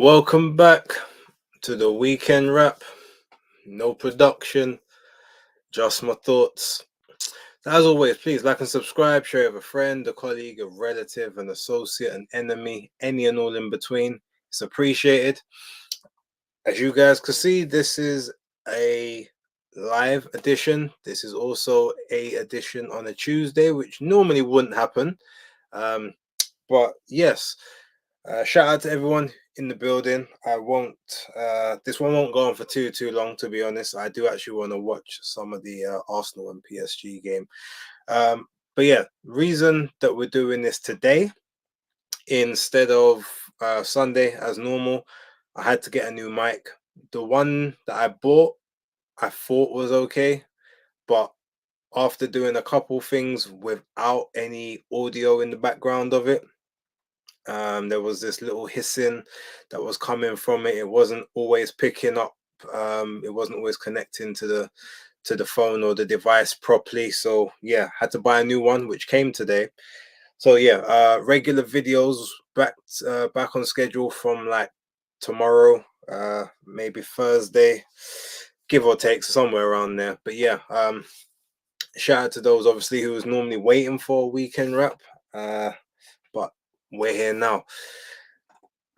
Welcome back to the weekend wrap. No production, just my thoughts. As always, please like and subscribe, share with a friend, a colleague, a relative, an associate, an enemy, any and all in between. It's appreciated. As you guys can see, this is a live edition. This is also a edition on a Tuesday, which normally wouldn't happen. But yes, shout out to everyone in the building. I won't. This one won't go on for too long. To be honest, I do actually want to watch some of the Arsenal and PSG game. But yeah, reason that we're doing this today instead of Sunday as normal, I had to get a new mic. The one that I bought, I thought was okay, but after doing a couple things without any audio in the background of it, there was this little hissing that was coming from it. It wasn't always picking up. It wasn't always connecting to the phone or the device properly. So yeah, had to buy a new one, which came today. So yeah, regular videos back on schedule from like tomorrow, maybe Thursday, give or take, somewhere around there. But yeah, shout out to those obviously who was normally waiting for a weekend wrap. But we're here now.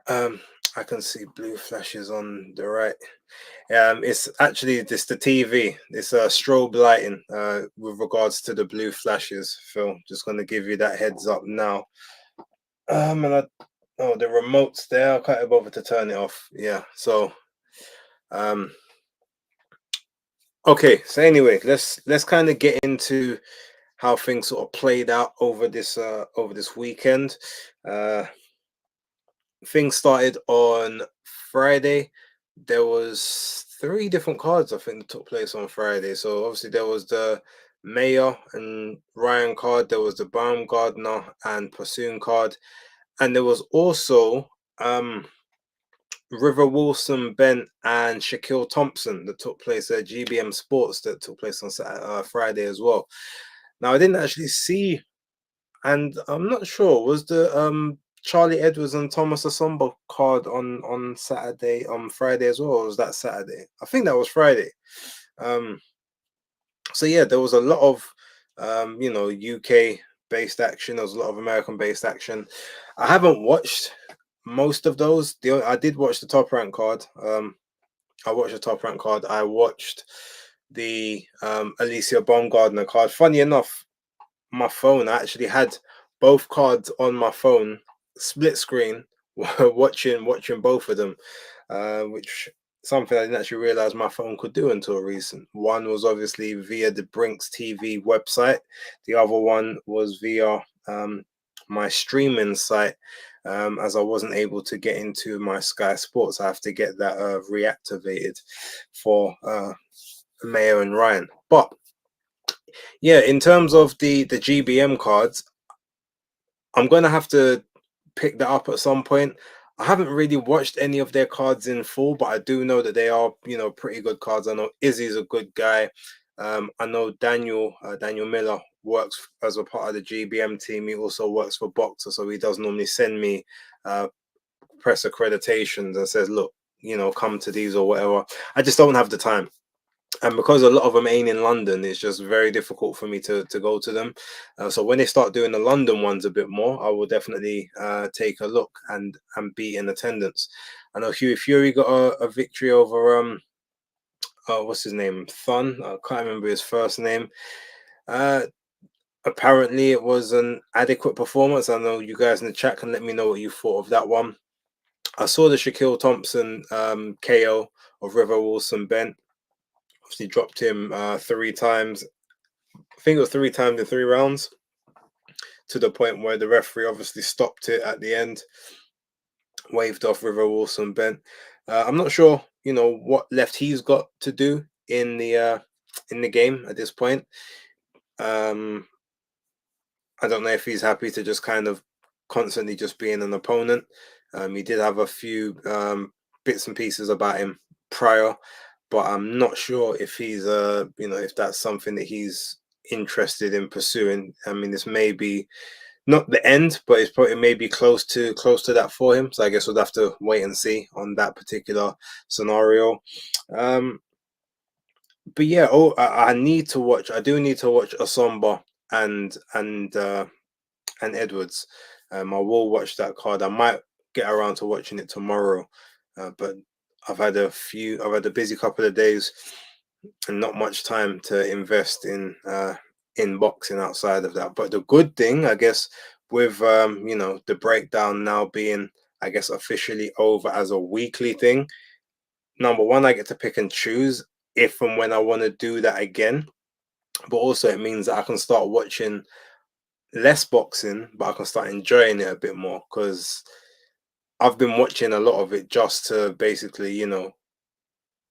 I can see blue flashes on the right. It's actually this the TV. It's strobe lighting with regards to the blue flashes. Phil, just gonna give you that heads up now. And the remote's there. I can't bother to turn it off. Yeah. So okay. So anyway, let's kind of get into how things sort of played out over this weekend. Things started on Friday. There was three different cards I think that took place on Friday. So obviously there was the Mayor and Ryan card, there was the Baumgardner and Persoon card, and there was also River Wilson Bent and Shaquille Thompson that took place at GBM Sports that took place on Friday as well. Now I didn't actually see, and I'm not sure, was the Charlie Edwards and Thomas Asombo card on Saturday, on Friday as well, or was that Saturday? I think that was Friday. So yeah, there was a lot of UK based action. There was a lot of American based action. I haven't watched most of those. I did watch the top rank card. I watched the top rank card. I watched the Alicia Baumgardner card. Funny enough, my phone, I actually had both cards on my phone, split screen, watching both of them, which something I didn't actually realize my phone could do until recent. One was obviously via the Brinks TV website. The other one was via my streaming site. As I wasn't able to get into my Sky Sports, I have to get that reactivated for Mayo and Ryan. But yeah, in terms of the GBM cards, I'm gonna have to pick that up at some point. I haven't really watched any of their cards in full, but I do know that they are, pretty good cards. I know Izzy's a good guy. I know Daniel Miller works as a part of the GBM team. He also works for Boxer, so he does normally send me press accreditations and says, look, come to these or whatever. I just don't have the time. And because a lot of them ain't in London, it's just very difficult for me to go to them. So when they start doing the London ones a bit more, I will definitely take a look and be in attendance. I know Hughie Fury got a victory over what's his name, Thun. I can't remember his first name. Apparently it was an adequate performance. I know you guys in the chat can let me know what you thought of that one. I saw the Shaquille Thompson KO of River Wilson Bent. Obviously dropped him 3 times. I think it was 3 times in 3 rounds, to the point where the referee obviously stopped it at the end, waved off River Wilson Bent. I'm not sure, what left he's got to do in the game at this point. I don't know if he's happy to just kind of constantly just being an opponent. He did have a few bits and pieces about him prior, but I'm not sure if he's if that's something that he's interested in pursuing. I mean, this may be not the end, but it's probably maybe close to that for him. So I guess we'll have to wait and see on that particular scenario. Um, but yeah, I need to watch. I do need to watch Asomba and and Edwards. I will watch that card. I might get around to watching it tomorrow, but I've had a busy couple of days and not much time to invest in boxing outside of that. But the good thing, I guess, with the breakdown now being, I guess, officially over as a weekly thing. Number one, I get to pick and choose if and when I want to do that again. But also, it means that I can start watching less boxing, but I can start enjoying it a bit more because I've been watching a lot of it just to basically,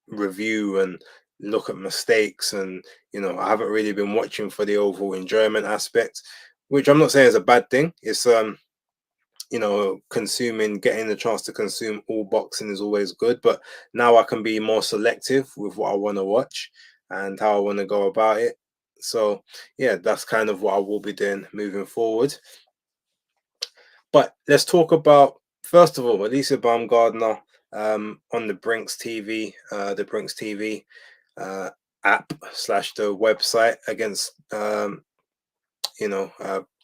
review and look at mistakes. And, I haven't really been watching for the overall enjoyment aspect, which I'm not saying is a bad thing. It's, getting the chance to consume all boxing is always good. But now I can be more selective with what I want to watch and how I want to go about it. So, yeah, that's kind of what I will be doing moving forward. But let's talk about, first of all, Alicia Baumgardner on the Brinks TV uh, app slash the website against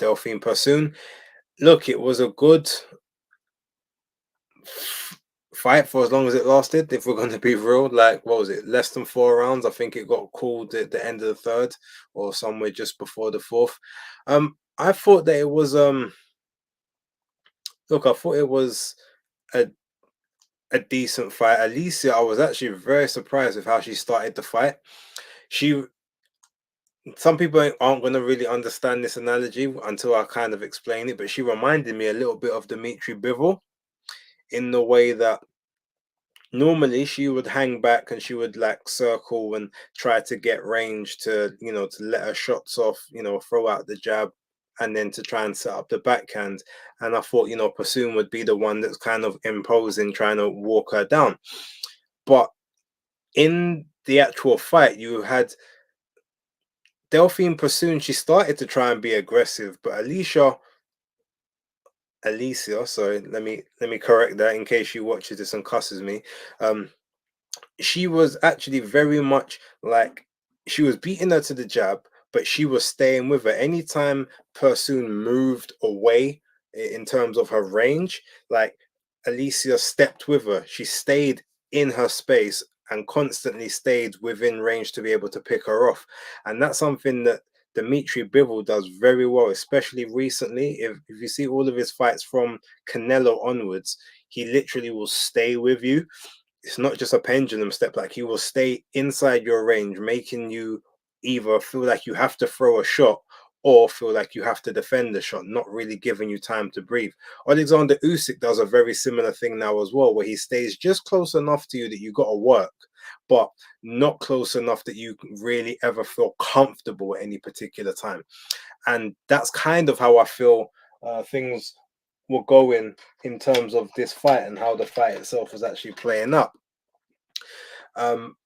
Delphine Persoon. Look, it was a good fight for as long as it lasted. If we're going to be real, like what was it, less than 4 rounds? I think it got called at the end of the third or somewhere just before the fourth. I thought that it was look, I thought it was a a decent fight. Alicia, I was actually very surprised with how she started the fight. She, some people aren't going to really understand this analogy until I kind of explain it, but she reminded me a little bit of Dimitri Bivol in the way that normally she would hang back and she would like circle and try to get range to to let her shots off, throw out the jab and then to try and set up the backhand. And I thought, Persoon would be the one that's kind of imposing, trying to walk her down. But in the actual fight, you had Delphine Persoon. She started to try and be aggressive, but Alicia, sorry, let me correct that in case she watches this and cusses me. She was actually very much like she was beating her to the jab, but she was staying with her. Anytime Persoon moved away in terms of her range, like Alicia stepped with her. She stayed in her space and constantly stayed within range to be able to pick her off. And that's something that Dimitri Bivol does very well, especially recently. If you see all of his fights from Canelo onwards, he literally will stay with you. It's not just a pendulum step, like he will stay inside your range, making you either feel like you have to throw a shot or feel like you have to defend the shot, not really giving you time to breathe. Alexander Usyk does a very similar thing now as well, where he stays just close enough to you that you got to work, but not close enough that you really ever feel comfortable at any particular time. And that's kind of how I feel things were going in terms of this fight and how the fight itself was actually playing up. Um,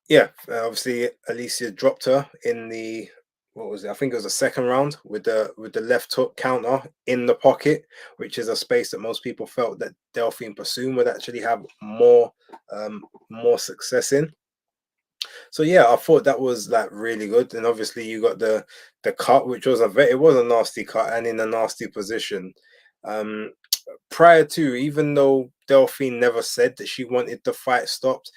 yeah, obviously Alicia dropped her in the, what was it? I think it was the second round with the left hook counter in the pocket, which is a space that most people felt that Delphine Persoon would actually have more success in. So yeah, I thought that was like really good. And obviously you got the cut, which was it was a nasty cut and in a nasty position. Um, Prior to, even though Delphine never said that she wanted the fight stopped,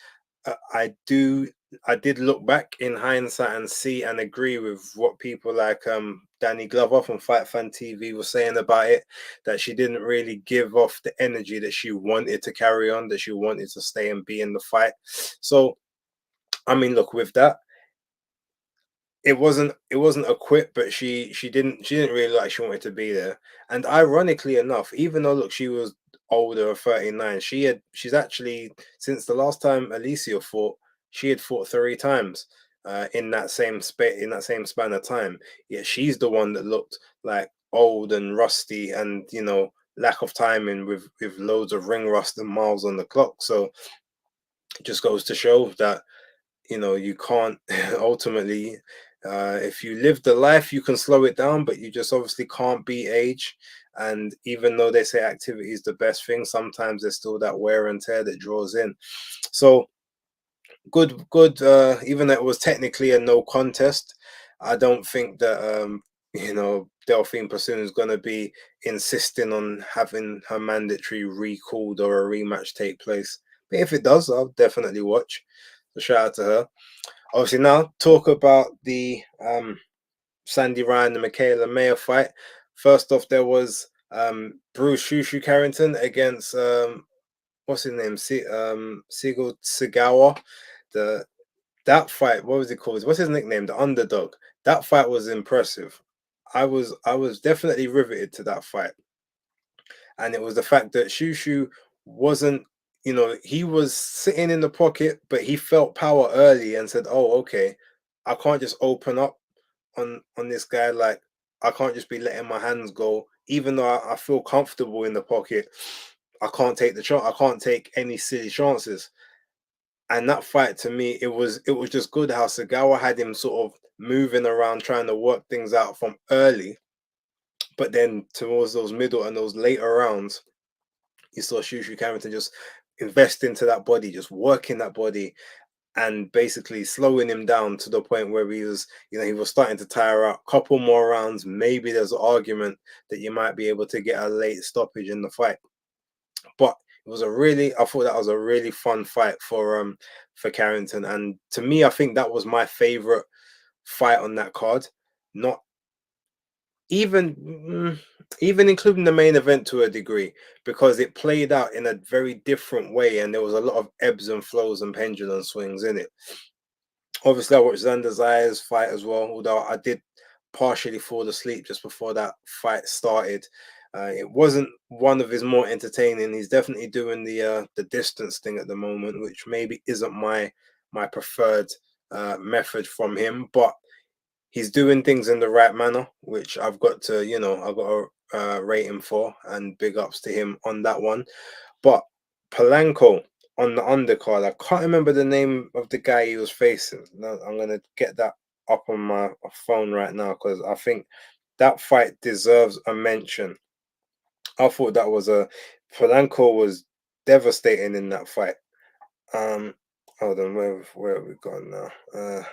I did look back in hindsight and see and agree with what people like Danny Glover from Fight Fan TV was saying about it, that she didn't really give off the energy that she wanted to carry on, that she wanted to stay and be in the fight. So I mean, look, with that, it wasn't a quit, but she didn't really like she wanted to be there. And ironically enough, even though look, she was older, 39, she's actually, since the last time Alicia fought, she had fought 3 times in that same space, in that same span of time. Yet she's the one that looked like old and rusty and lack of timing with loads of ring rust and miles on the clock. So it just goes to show that you can't ultimately If you live the life, you can slow it down, but you just obviously can't beat age. And even though they say activity is the best thing, sometimes there's still that wear and tear that draws in. So good. Even though it was technically a no contest, I don't think that Delphine Persoon is going to be insisting on having her mandatory recalled or a rematch take place. But if it does, I'll definitely watch. So shout out to her. Obviously, now talk about the Sandy Ryan and Michaela Mayer fight. First off, there was Bruce Shushu Carrington against what's his name? Siegel Sigawa. The That fight, what was it called? What's his nickname? The Underdog. That fight was impressive. I was definitely riveted to that fight. And it was the fact that Shushu wasn't, he was sitting in the pocket, but he felt power early and said, "Oh, okay, I can't just open up on this guy. Like, I can't just be letting my hands go, even though I feel comfortable in the pocket. I can't take the chance. I can't take any silly chances." And that fight, to me, it was just good how Sagawa had him sort of moving around trying to work things out from early, but then towards those middle and those later rounds, you saw Shushu Carrington just invest into that body, just working that body, and basically slowing him down to the point where he was starting to tire out. Couple more rounds, maybe there's an argument that you might be able to get a late stoppage in the fight. But I thought that was a really fun fight for Carrington. And to me, I think that was my favorite fight on that card. Not even even including the main event to a degree, because it played out in a very different way and there was a lot of ebbs and flows and pendulum swings in it. Obviously, I watched Xander Zayas fight as well, although I did partially fall asleep just before that fight started. It wasn't one of his more entertaining. He's definitely doing the distance thing at the moment, which maybe isn't my preferred method from him, but he's doing things in the right manner, which I've got to rate him for, and big ups to him on that one. But Polanco on the undercard, I can't remember the name of the guy he was facing. No, I'm gonna get that up on my phone right now because I think that fight deserves a mention. I thought that was a Polanco was devastating in that fight. Um, Hold on, where have we gone now?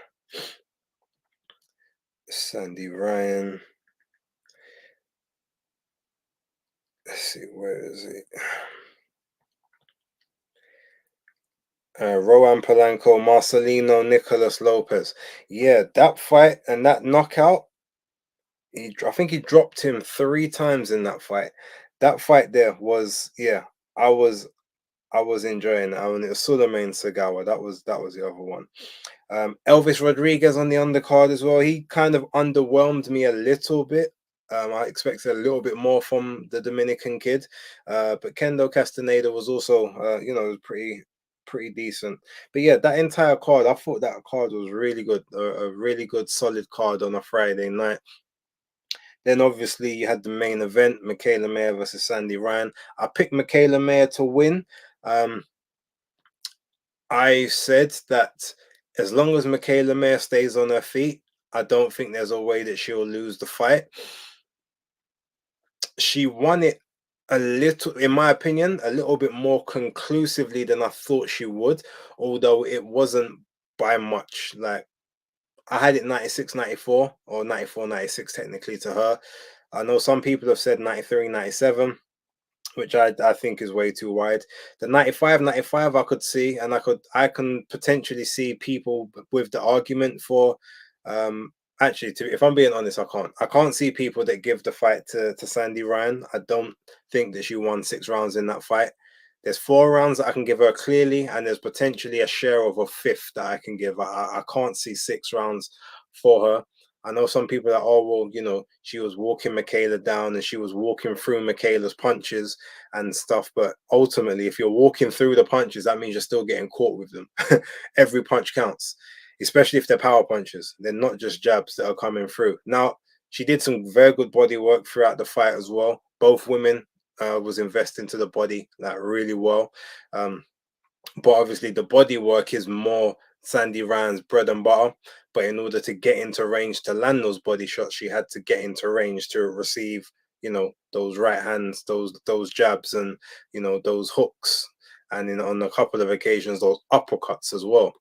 Sandy Ryan. Let's see, where is it? Rohan Polanco, Marcelino, Nicolas Lopez. Yeah, that fight and that knockout. I think he dropped him 3 times in that fight. That fight there was, yeah, I was I was enjoying it. I mean, it was Suleiman Sagawa. That was the other one. Elvis Rodriguez on the undercard as well. He kind of underwhelmed me a little bit. I expected a little bit more from the Dominican kid, but Kendo Castaneda was also, pretty decent. But yeah, that entire card, I thought that card was really good, a really good, solid card on a Friday night. Then obviously you had the main event, Michaela Mayer versus Sandy Ryan. I picked Michaela Mayer to win. Um, I said that as long as Michaela Mayer stays on her feet, I don't think there's a way that she'll lose the fight. She won it a little, in my opinion, a little bit more conclusively than I thought she would, although it wasn't by much. Like, I had it 96-94 or 94-96 technically to her. I know some people have said 93-97, which I think is way too wide. The 95-95 I could see, and I can potentially see people with the argument for actually, if I'm being honest, I can't see people that give the fight to Sandy Ryan. I don't think that she won 6 rounds in that fight. There's 4 rounds that I can give her clearly, and there's potentially a share of a fifth that I can give. I can't see 6 rounds for her. I know some people that, oh, well, she was walking Michaela down and she was walking through Michaela's punches and stuff. But ultimately, if you're walking through the punches, that means you're still getting caught with them. Every punch counts, especially if they're power punches. They're not just jabs that are coming through. Now, she did some very good body work throughout the fight as well. Both women was investing to the body like really well. But obviously the body work is more Sandy Ryan's bread and butter. But in order to get into range to land those body shots, she had to get into range to receive, those right hands, those jabs, and those hooks, and on a couple of occasions those uppercuts as well.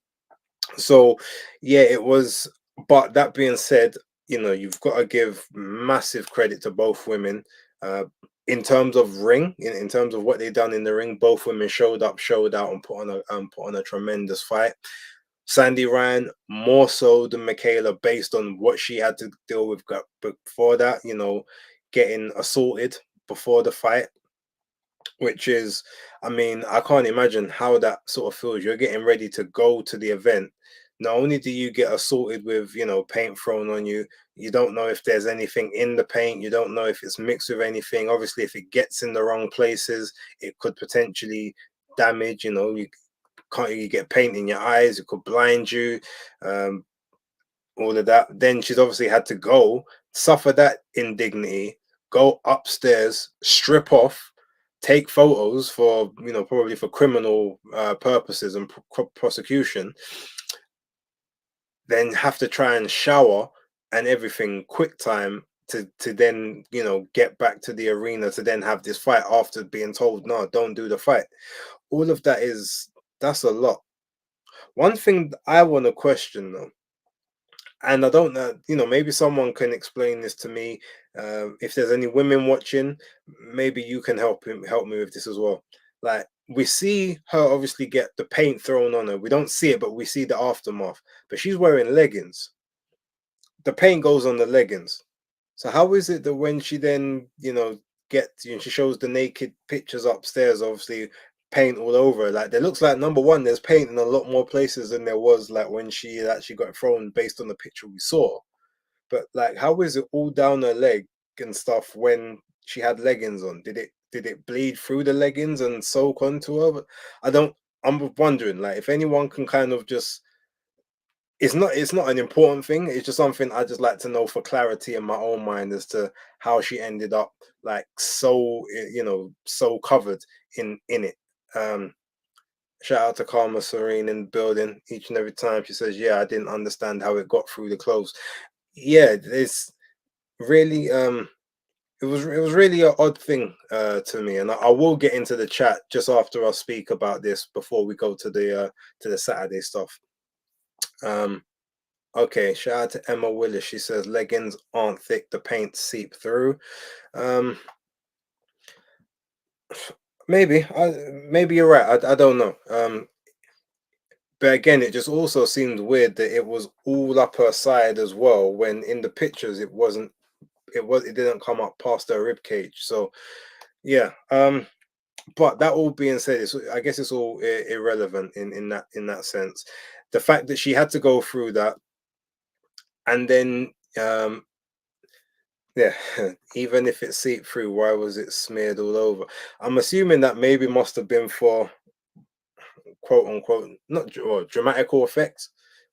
So yeah, it was. But that being said, you've got to give massive credit to both women. Uh, in terms of ring, in terms of what they done in the ring, both women showed up, showed out, and put on a tremendous fight. Sandy Ryan more so than Michaela, based on what she had to deal with before that. Getting assaulted before the fight, which is, I mean, I can't imagine how that sort of feels. You're getting ready to go to the event. Not only do you get assaulted with, paint thrown on you, you don't know if there's anything in the paint. You don't know if it's mixed with anything. Obviously, if it gets in the wrong places, it could potentially damage. You get paint in your eyes. It could blind you. Um, all of that. Then she's obviously had to go suffer that indignity, go upstairs, strip off, take photos for probably for criminal purposes and prosecution, then have to try and shower and everything quick time to then get back to the arena to then have this fight after being told no, don't do the fight. All of that that's a lot. One thing I want to question though, and I don't know, maybe someone can explain this to me. If there's any women watching, maybe you can help me with this as well. Like, we see her obviously get the paint thrown on her. We don't see it, but we see the aftermath. But she's wearing leggings. The paint goes on the leggings. So how is it that when she then, gets, she shows the naked pictures upstairs, obviously paint all over, like there looks like, number one, there's paint in a lot more places than there was like when she actually got thrown based on the picture we saw. But like, how is it all down her leg and stuff when she had leggings on? Did it bleed through the leggings and soak onto her? But I don't. I'm wondering, like, if anyone can kind of just. It's not an important thing. It's just something I just like to know for clarity in my own mind as to how she ended up like so so covered in it. Um, Shout out to Karma Serene in the building each and every time. She says, "Yeah, I didn't understand how it got through the clothes." Yeah, it's really it was really an odd thing to me, and I will get into the chat just after I speak about this before we go to the Saturday stuff. Um, okay, shout out to Emma Willis. She says leggings aren't thick; the paint seep through. Um, maybe you're right. I don't know. But again, it just also seemed weird that it was all up her side as well. When in the pictures, it wasn't. It didn't come up past her rib cage. So yeah. But that all being said, I guess it's all irrelevant in that sense. The fact that she had to go through that, and then yeah, even if it seeped through, why was it smeared all over? I'm assuming that maybe must have been for quote unquote not dramatical effects,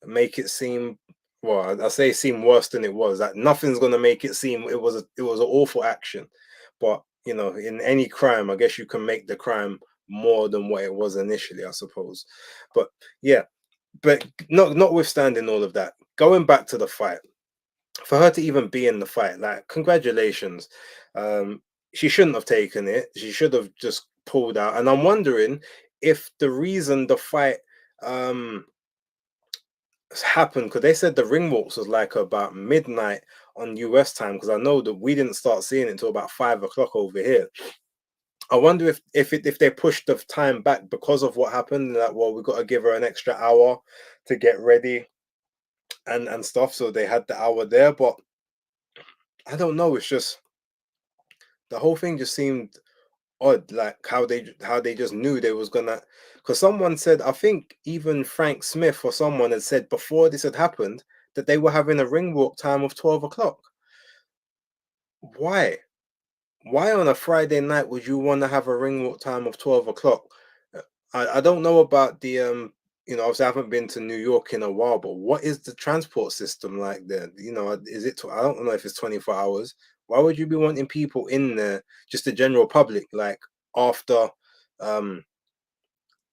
make it seem, well, I say seem worse than it was. That nothing's gonna make it seem it was an awful action, but in any crime, I guess you can make the crime more than what it was initially, I suppose. But yeah, but notwithstanding all of that, going back to the fight, for her to even be in the fight, like, congratulations. Um, she shouldn't have taken it. She should have just pulled out. And I'm wondering if the reason the fight um happened, because they said the ring walks was like about midnight on US time, because I know that we didn't start seeing it until about 5 o'clock over here. I wonder if they pushed the time back because of what happened, that, well, we got to give her an extra hour to get ready and stuff, so they had the hour there. But I don't know, it's just the whole thing just seemed odd, like how they just knew they was gonna, because someone said, I think even Frank Smith or someone had said before this had happened, that they were having a ring walk time of 12 o'clock. Why on a Friday night would you want to have a ring walk time of 12 o'clock? I don't know about the obviously I haven't been to New York in a while, but what is the transport system like there? Is it, I don't know if it's 24 hours. Why would you be wanting people in there, just the general public, like after um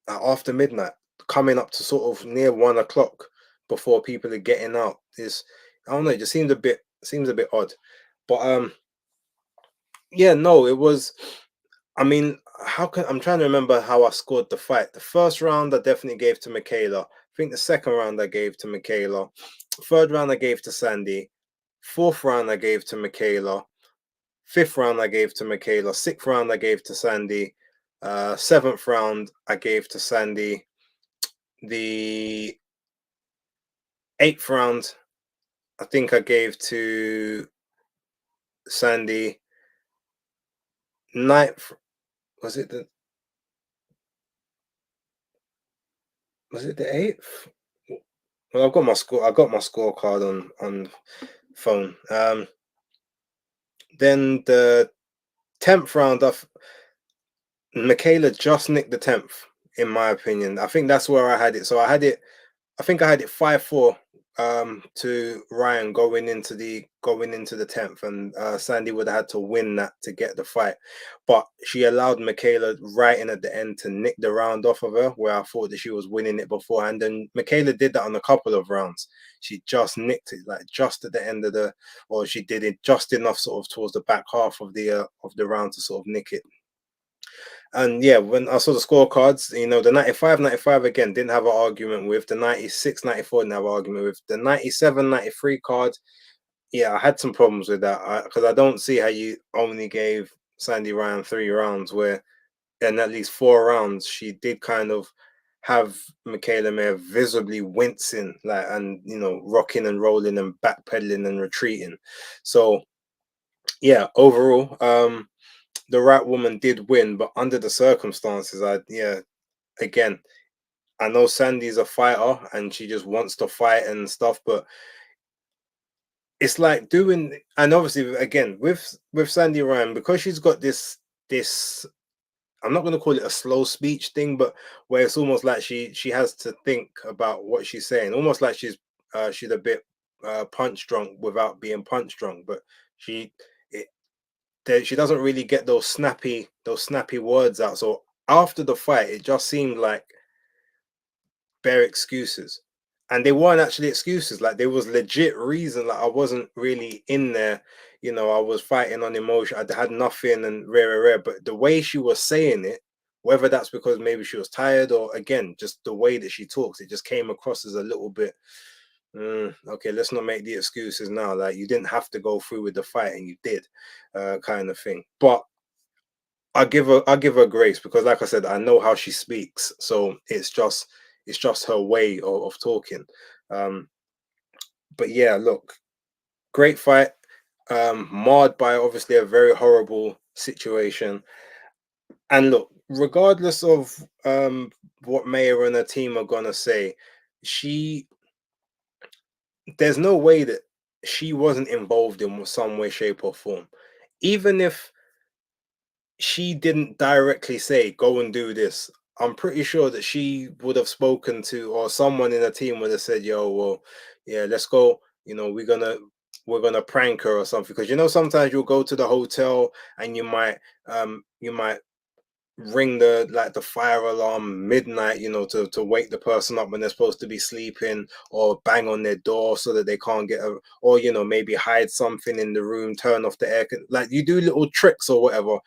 after midnight? coming up to sort of near 1 o'clock before people are getting out is, I don't know, it just seems a bit odd. But yeah, no, it was. I mean, how can I'm trying to remember how I scored the fight. The first round I definitely gave to Michaela. I think the second round I gave to Michaela. Third round I gave to Sandy. Fourth round I gave to Michaela. Fifth round I gave to Michaela. Sixth round I gave to Sandy. Seventh round I gave to Sandy. The eighth round I think I gave to Sandy. Ninth, was it the eighth? Well, I've got my score. I got my scorecard on phone. Then the 10th round, Michaela just nicked the 10th, in my opinion. I think that's where I had it. So I think I had it 5-4 to Ryan going into the 10th, and Sandy would have had to win that to get the fight. But she allowed Michaela right in at the end to nick the round off of her, where I thought that she was winning it beforehand. And Michaela did that on a couple of rounds. She just nicked it, like just at the end of or she did it just enough sort of towards the back half of the round to sort of nick it. And yeah, when I saw the scorecards, you know, the 95 again didn't have an argument with. The 96-94 didn't have an argument with. The 97-93 card, yeah, I had some problems with that because I don't see how you only gave Sandy Ryan 3 rounds, where in at least 4 rounds she did kind of have Michaela Mayer visibly wincing, like, and you know, rocking and rolling and backpedaling and retreating. So yeah, overall, the right woman did win, but under the circumstances, again, I know Sandy's a fighter and she just wants to fight and stuff, but it's like doing, and obviously again with Sandy Ryan, because she's got this I'm not going to call it a slow speech thing, but where it's almost like she has to think about what she's saying, almost like she's a bit punch drunk without being punch drunk, but she it, she doesn't really get those snappy words out. So after the fight, it just seemed like bare excuses, and they weren't actually excuses. Like there was legit reason. Like I wasn't really in there. You know, I was fighting on emotion. I had nothing and rare. But the way she was saying it, whether that's because maybe she was tired or again just the way that she talks, it just came across as a little bit. Okay, let's not make the excuses now. Like you didn't have to go through with the fight, and you did, kind of thing. But I give her grace because, like I said, I know how she speaks, so it's just her way of talking. Um, but yeah, look, great fight. Marred by obviously a very horrible situation. And look, regardless of what Mayer and her team are gonna say, she there's no way that she wasn't involved in some way, shape, or form. Even if she didn't directly say, go and do this, I'm pretty sure that she would have spoken to, or someone in the team would have said, yo, well, yeah, let's go. You know, we're gonna prank her or something. Because you know, sometimes you'll go to the hotel and you might ring the fire alarm midnight, you know, to wake the person up when they're supposed to be sleeping, or bang on their door so that they can't get a, or you know, maybe hide something in the room, turn off the like you do little tricks or whatever.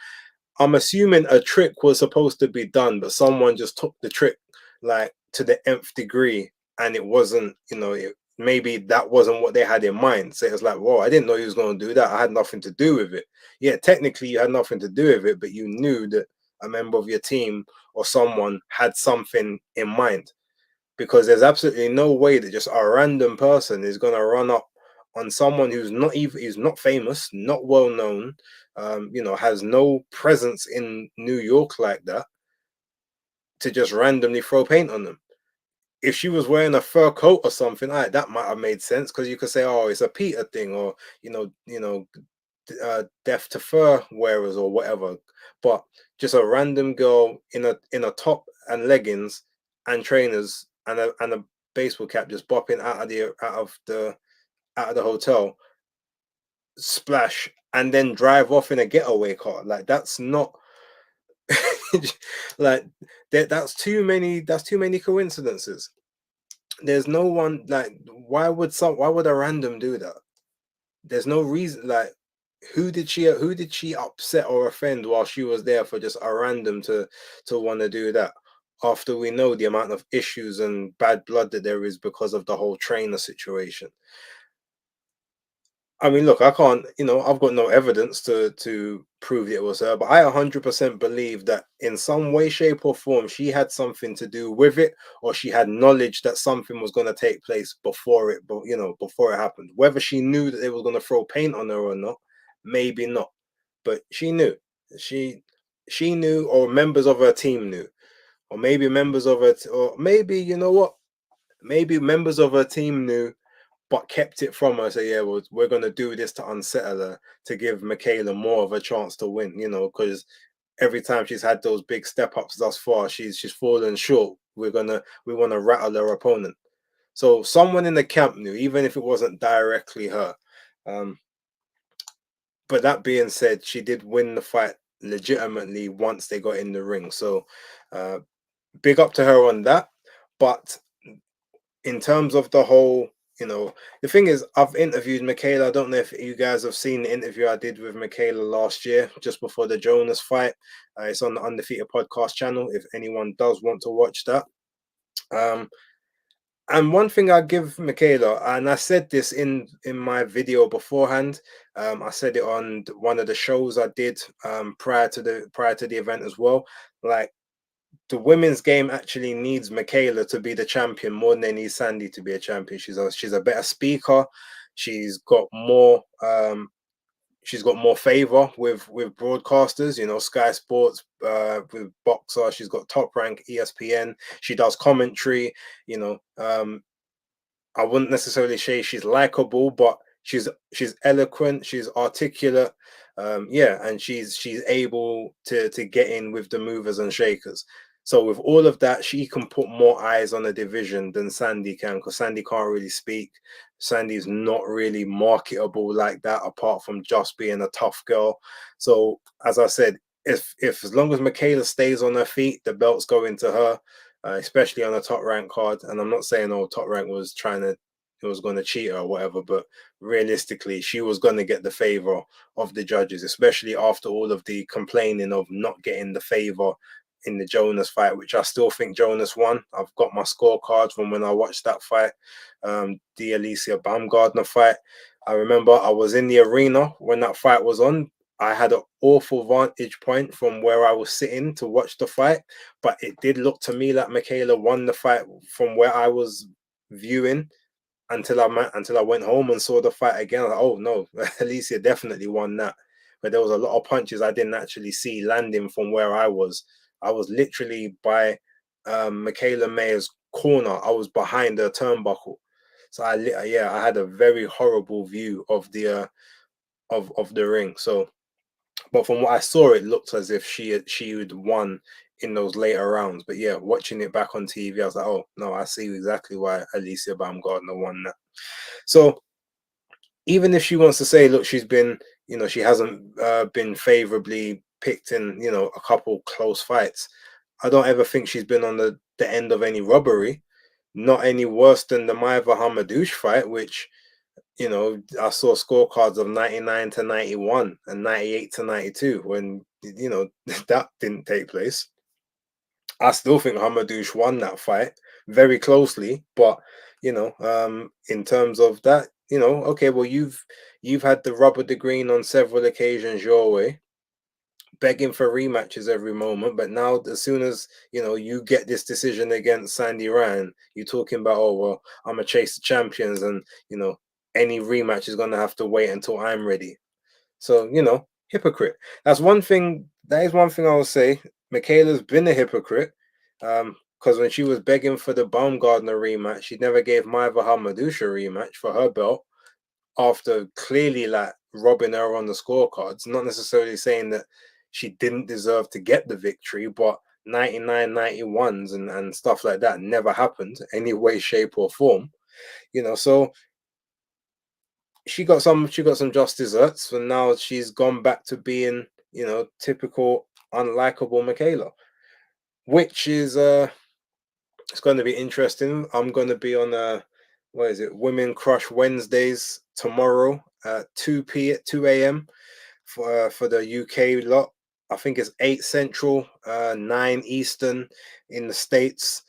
I'm assuming a trick was supposed to be done, but someone just took the trick like to the nth degree, and it wasn't, you know, maybe that wasn't what they had in mind. So it was like, whoa, I didn't know he was going to do that. I had nothing to do with it. Yeah, technically you had nothing to do with it, but you knew that a member of your team or someone had something in mind, because there's absolutely no way that just a random person is going to run up on someone who's not even, is not famous, not well known, you know, has no presence in New York like that, to just randomly throw paint on them. If she was wearing a fur coat or something, that might have made sense, because you could say, oh, it's a Peter thing, or deaf to fur wearers or whatever. But just a random girl in a top and leggings and trainers and a baseball cap just bopping out of the hotel, splash, and then drive off in a getaway car. Like that's not Like that's too many coincidences. There's no one like why would a random do that? There's no reason like who did she upset or offend while she was there for just a random to want to do that after we know the amount of issues and bad blood that there is because of the whole trainer situation. I mean, look, I can't, I've got no evidence to prove it was her, but I 100% believe that in some way, shape, or form, she had something to do with it, or she had knowledge that something was going to take place before it, but before it happened. Whether she knew that they was going to throw paint on her or not, maybe not, but she knew. She she knew, or members of her team knew, or maybe members of her, or maybe you know what, maybe members of her team knew but kept it from her. So yeah, well, we're gonna do this to unsettle her to give Michaela more of a chance to win. Because every time she's had those big step ups thus far, she's fallen short. We want to rattle her opponent. So someone in the camp knew, even if it wasn't directly her. Um, but that being said, she did win the fight legitimately once they got in the ring. So uh, big up to her on that. But in terms of the whole, the thing is, I've interviewed Michaela. I don't know if you guys have seen the interview I did with Michaela last year, just before the Jonas fight. It's on the Undefeated podcast channel if anyone does want to watch that. Um, and one thing I give Michaela, and I said this in my video beforehand. I said it on one of the shows I did prior to the event as well. Like, the women's game actually needs Michaela to be the champion more than they need Sandy to be a champion. She's a better speaker. She's got more favor with broadcasters. Sky Sports, with Boxer. She's got Top Rank, ESPN. She does commentary. I wouldn't necessarily say she's likable, but she's eloquent, she's articulate, yeah, and she's able to get in with the movers and shakers. So with all of that, she can put more eyes on the division than Sandy can, because Sandy can't really speak. Sandy's not really marketable like that, apart from just being a tough girl. So as I said, if as long as Michaela stays on her feet, the belt's going to her, especially on a top rank card. And I'm not saying top rank was it was going to cheat her or whatever, but realistically, she was going to get the favor of the judges, especially after all of the complaining of not getting the favor in the Jonas fight, which I still think Jonas won. I've got my scorecards from when I watched that fight, the Alicia Baumgardner fight. I remember I was in the arena when that fight was on. I had an awful vantage point from where I was sitting to watch the fight, but it did look to me like Michaela won the fight from where I was viewing until I went home and saw the fight again. I was like, oh no, Alicia definitely won that. But there was a lot of punches I didn't actually see landing from where I was. I was literally by Michaela Mayer's corner. I was behind her turnbuckle. So I had a very horrible view of the of the ring. So, but from what I saw, it looked as if she would won in those later rounds. But yeah, watching it back on TV, I was like, oh no, I see exactly why Alicia Baumgardner won that. So even if she wants to say, look, she's been, she hasn't been favorably picked in, a couple close fights, I don't ever think she's been on the end of any robbery. Not any worse than the Maiva Hamadouche fight, which, I saw scorecards of 99 to 91 and 98 to 92 when, that didn't take place. I still think Hamadouche won that fight very closely, but in terms of that, okay, well, you've had the rubber the green on several occasions your way, begging for rematches every moment, but now as soon as you get this decision against Sandy Ryan, you're talking about, oh well, I'm gonna chase the champions, and any rematch is gonna have to wait until I'm ready. So, hypocrite. That is one thing I will say. Michaela's been a hypocrite. Because when she was begging for the Baumgardner rematch, she never gave Maiva Hamadouche a rematch for her belt after clearly like robbing her on the scorecards. Not necessarily saying that she didn't deserve to get the victory, but 99 91s and stuff like that never happened any way, shape, or form. So she got some just desserts, and now she's gone back to being typical unlikable Michaela, which is it's going to be interesting. I'm going to be on what is it, Women Crush Wednesdays tomorrow at 2 a.m. For the UK lot. I think it's 8 Central, 9 Eastern in the States.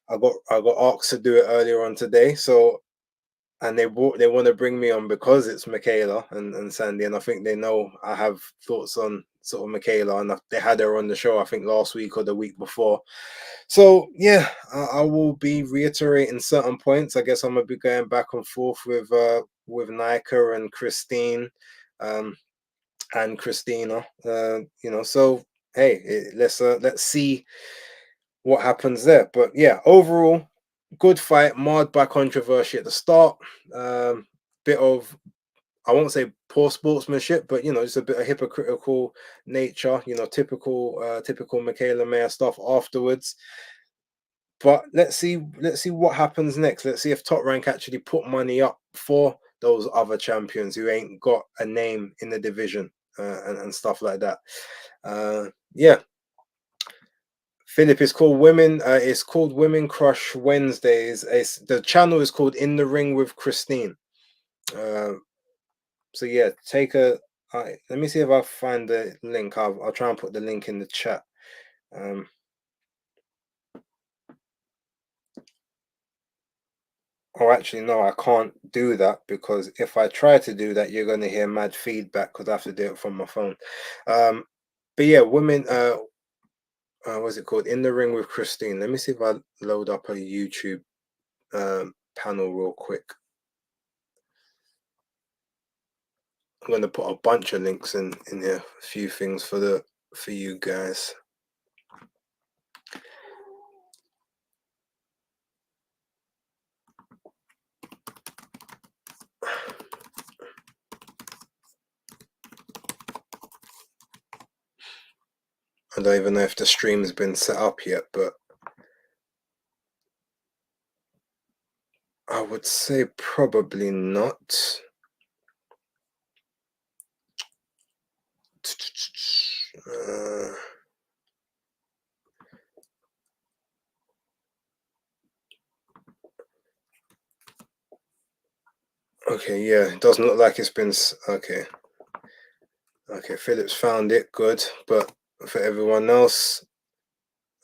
I got asked to do it earlier on today, so and they want to bring me on because it's Michaela and Sandy, and I think they know I have thoughts on sort of Michaela, and they had her on the show I think last week or the week before. So yeah, I will be reiterating certain points. I guess I'm gonna be going back and forth with Nika and Christine, um, and Christina. So hey, let's see what happens there. But yeah, overall, good fight, marred by controversy at the start. Bit of, I won't say poor sportsmanship, but just a bit of hypocritical nature. Typical Michaela Mayer stuff afterwards. But let's see what happens next. Let's see if Top Rank actually put money up for those other champions who ain't got a name in the division, and stuff like that. Yeah, Philip, is called Women. It's called Women Crush Wednesdays. The channel is called In the Ring with Christine. So yeah, take a. Let me see if I find the link. I'll try and put the link in the chat. Oh, actually, no, I can't do that because if I try to do that, you're going to hear mad feedback because I have to do it from my phone. But yeah, women. What's it called? In the Ring with Christine. Let me see if I load up a YouTube panel real quick. I'm going to put a bunch of links in here, a few things for you guys. I don't even know if the stream's been set up yet, but I would say probably not. Okay, yeah, it doesn't look like it's been okay. Okay, Philip's found it, good, but for everyone else,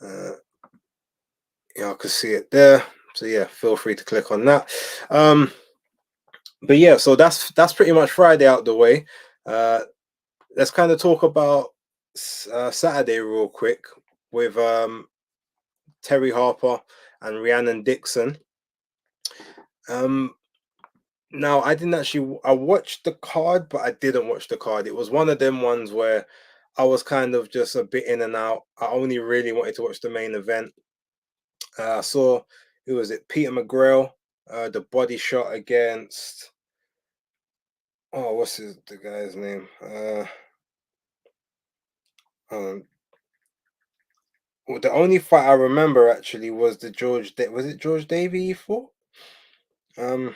y'all can see it there. So yeah, feel free to click on that. But yeah, so that's pretty much Friday out the way. Let's kind of talk about Saturday real quick with Terry Harper and Rhiannon Dixon. Now I watched the card, but I didn't watch the card. It was one of them ones where I was kind of just a bit in and out. I only really wanted to watch the main event. I saw, who was it? Peter McGrail, the body shot against, oh, what's the guy's name? Well, the only fight I remember actually was the was it George Davey he fought? And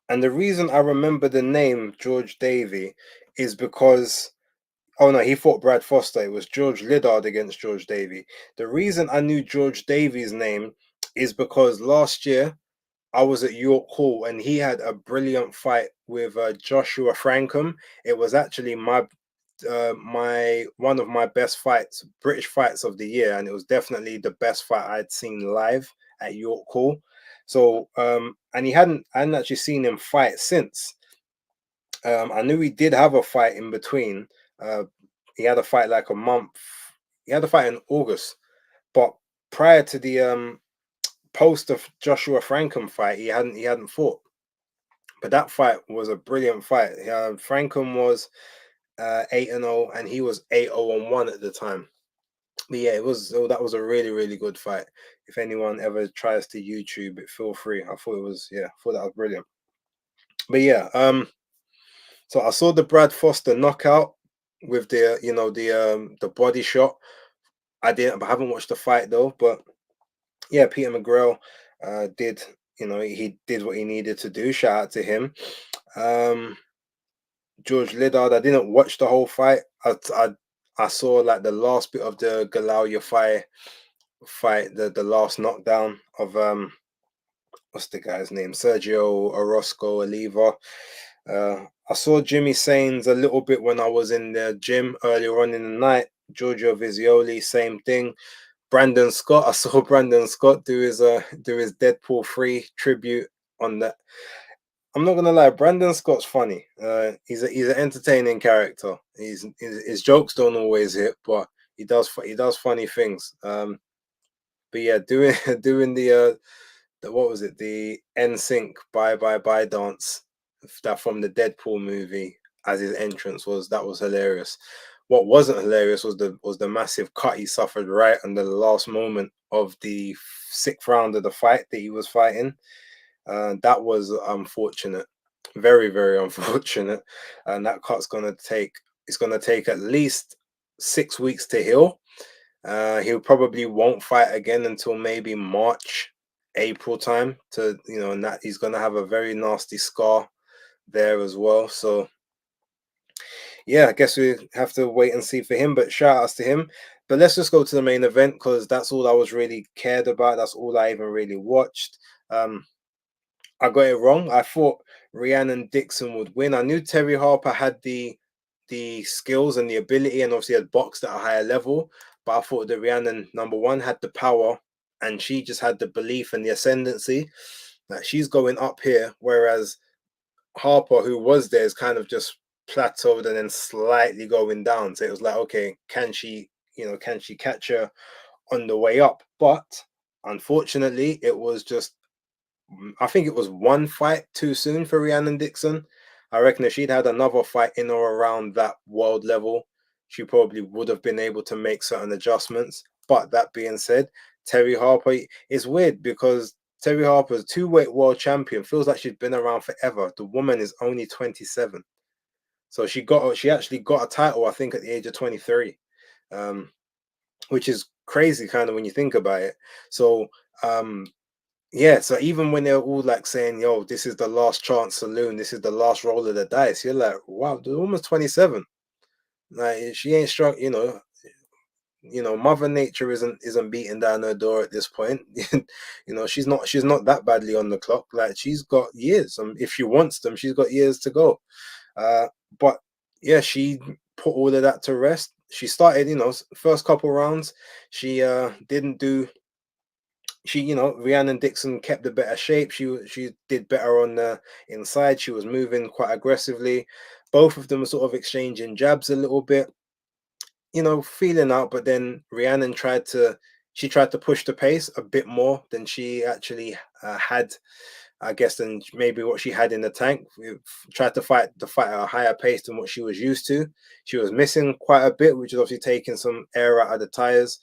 the reason I remember the name George Davey is because, oh no, he fought Brad Foster. It was George Liddard against George Davey. The reason I knew George Davey's name is because last year I was at York Hall and he had a brilliant fight with Joshua Frankham. It was actually one of my best fights, British fights of the year, and it was definitely the best fight I'd seen live at York Hall. So and I hadn't actually seen him fight since. I knew he did have a fight in between. He had a fight like a month. He had a fight in August, but prior to the post of Joshua Frankham fight, he hadn't fought. But that fight was a brilliant fight. Frankham was 8-0, and he was 8-0-1 at the time. But yeah, that was a really really good fight. If anyone ever tries to YouTube it, feel free. I thought that was brilliant. But yeah, so I saw the Brad Foster knockout with the body shot. I haven't watched the fight though, but yeah, Peter McGrail did, he did what he needed to do. Shout out to him. George Liddard, I didn't watch the whole fight. I saw like the last bit of the Galauya fight, the last knockdown of what's the guy's name? Sergio Orozco Oliva. I saw Jimmy Sains a little bit when I was in the gym earlier on in the night. Giorgio Visioli, same thing. Brandon Scott, I saw Brandon Scott do his Deadpool 3 tribute on that. I'm not gonna lie, Brandon Scott's funny. He's an entertaining character. His jokes don't always hit, but he does funny things. But yeah, doing doing the what was it, the NSYNC Bye Bye Bye dance that from the Deadpool movie as his entrance was hilarious. What wasn't hilarious was the massive cut he suffered right under the last moment of the sixth round of the fight that he was fighting. That was unfortunate, very very unfortunate, and that cut's gonna take it's gonna take at least 6 weeks to heal. He probably won't fight again until maybe March, April time. And that he's gonna have a very nasty scar there as well. So yeah, I guess we have to wait and see for him. But shout outs to him. But let's just go to the main event because that's all I was really cared about. That's all I even really watched. Um, I got it wrong. I thought Rhiannon Dixon would win. I knew Terry Harper had the skills and the ability, and obviously had boxed at a higher level. But I thought that Rhiannon, number one, had the power, and she just had the belief and the ascendancy that she's going up here, whereas Harper, who was there, is kind of just plateaued and then slightly going down. So it was like, okay, can she catch her on the way up? But unfortunately, I think it was one fight too soon for Rhiannon Dixon. I reckon if she'd had another fight in or around that world level, she probably would have been able to make certain adjustments. But that being said, Terry Harper is weird because Terry Harper's two-weight world champion feels like she's been around forever. The woman is only 27. So she actually got a title, I think, at the age of 23. Um, which is crazy kind of when you think about it. So yeah, so even when they're all like saying, "Yo, this is the last chance saloon, this is the last roll of the dice," you're like, "Wow, the woman's 27. Like she ain't strong, Mother Nature isn't beating down her door at this point. She's not that badly on the clock. Like she's got years. If she wants them, she's got years to go. Uh, but yeah, she put all of that to rest. She started, first couple rounds, she didn't do Rhiannon Dixon kept a better shape. She did better on the inside. She was moving quite aggressively. Both of them were sort of exchanging jabs a little bit, feeling out. But then Rhiannon tried to push the pace a bit more than she actually had, I guess, than maybe what she had in the tank. We tried to fight the fight at a higher pace than what she was used to. She was missing quite a bit, which is obviously taking some air out of the tires.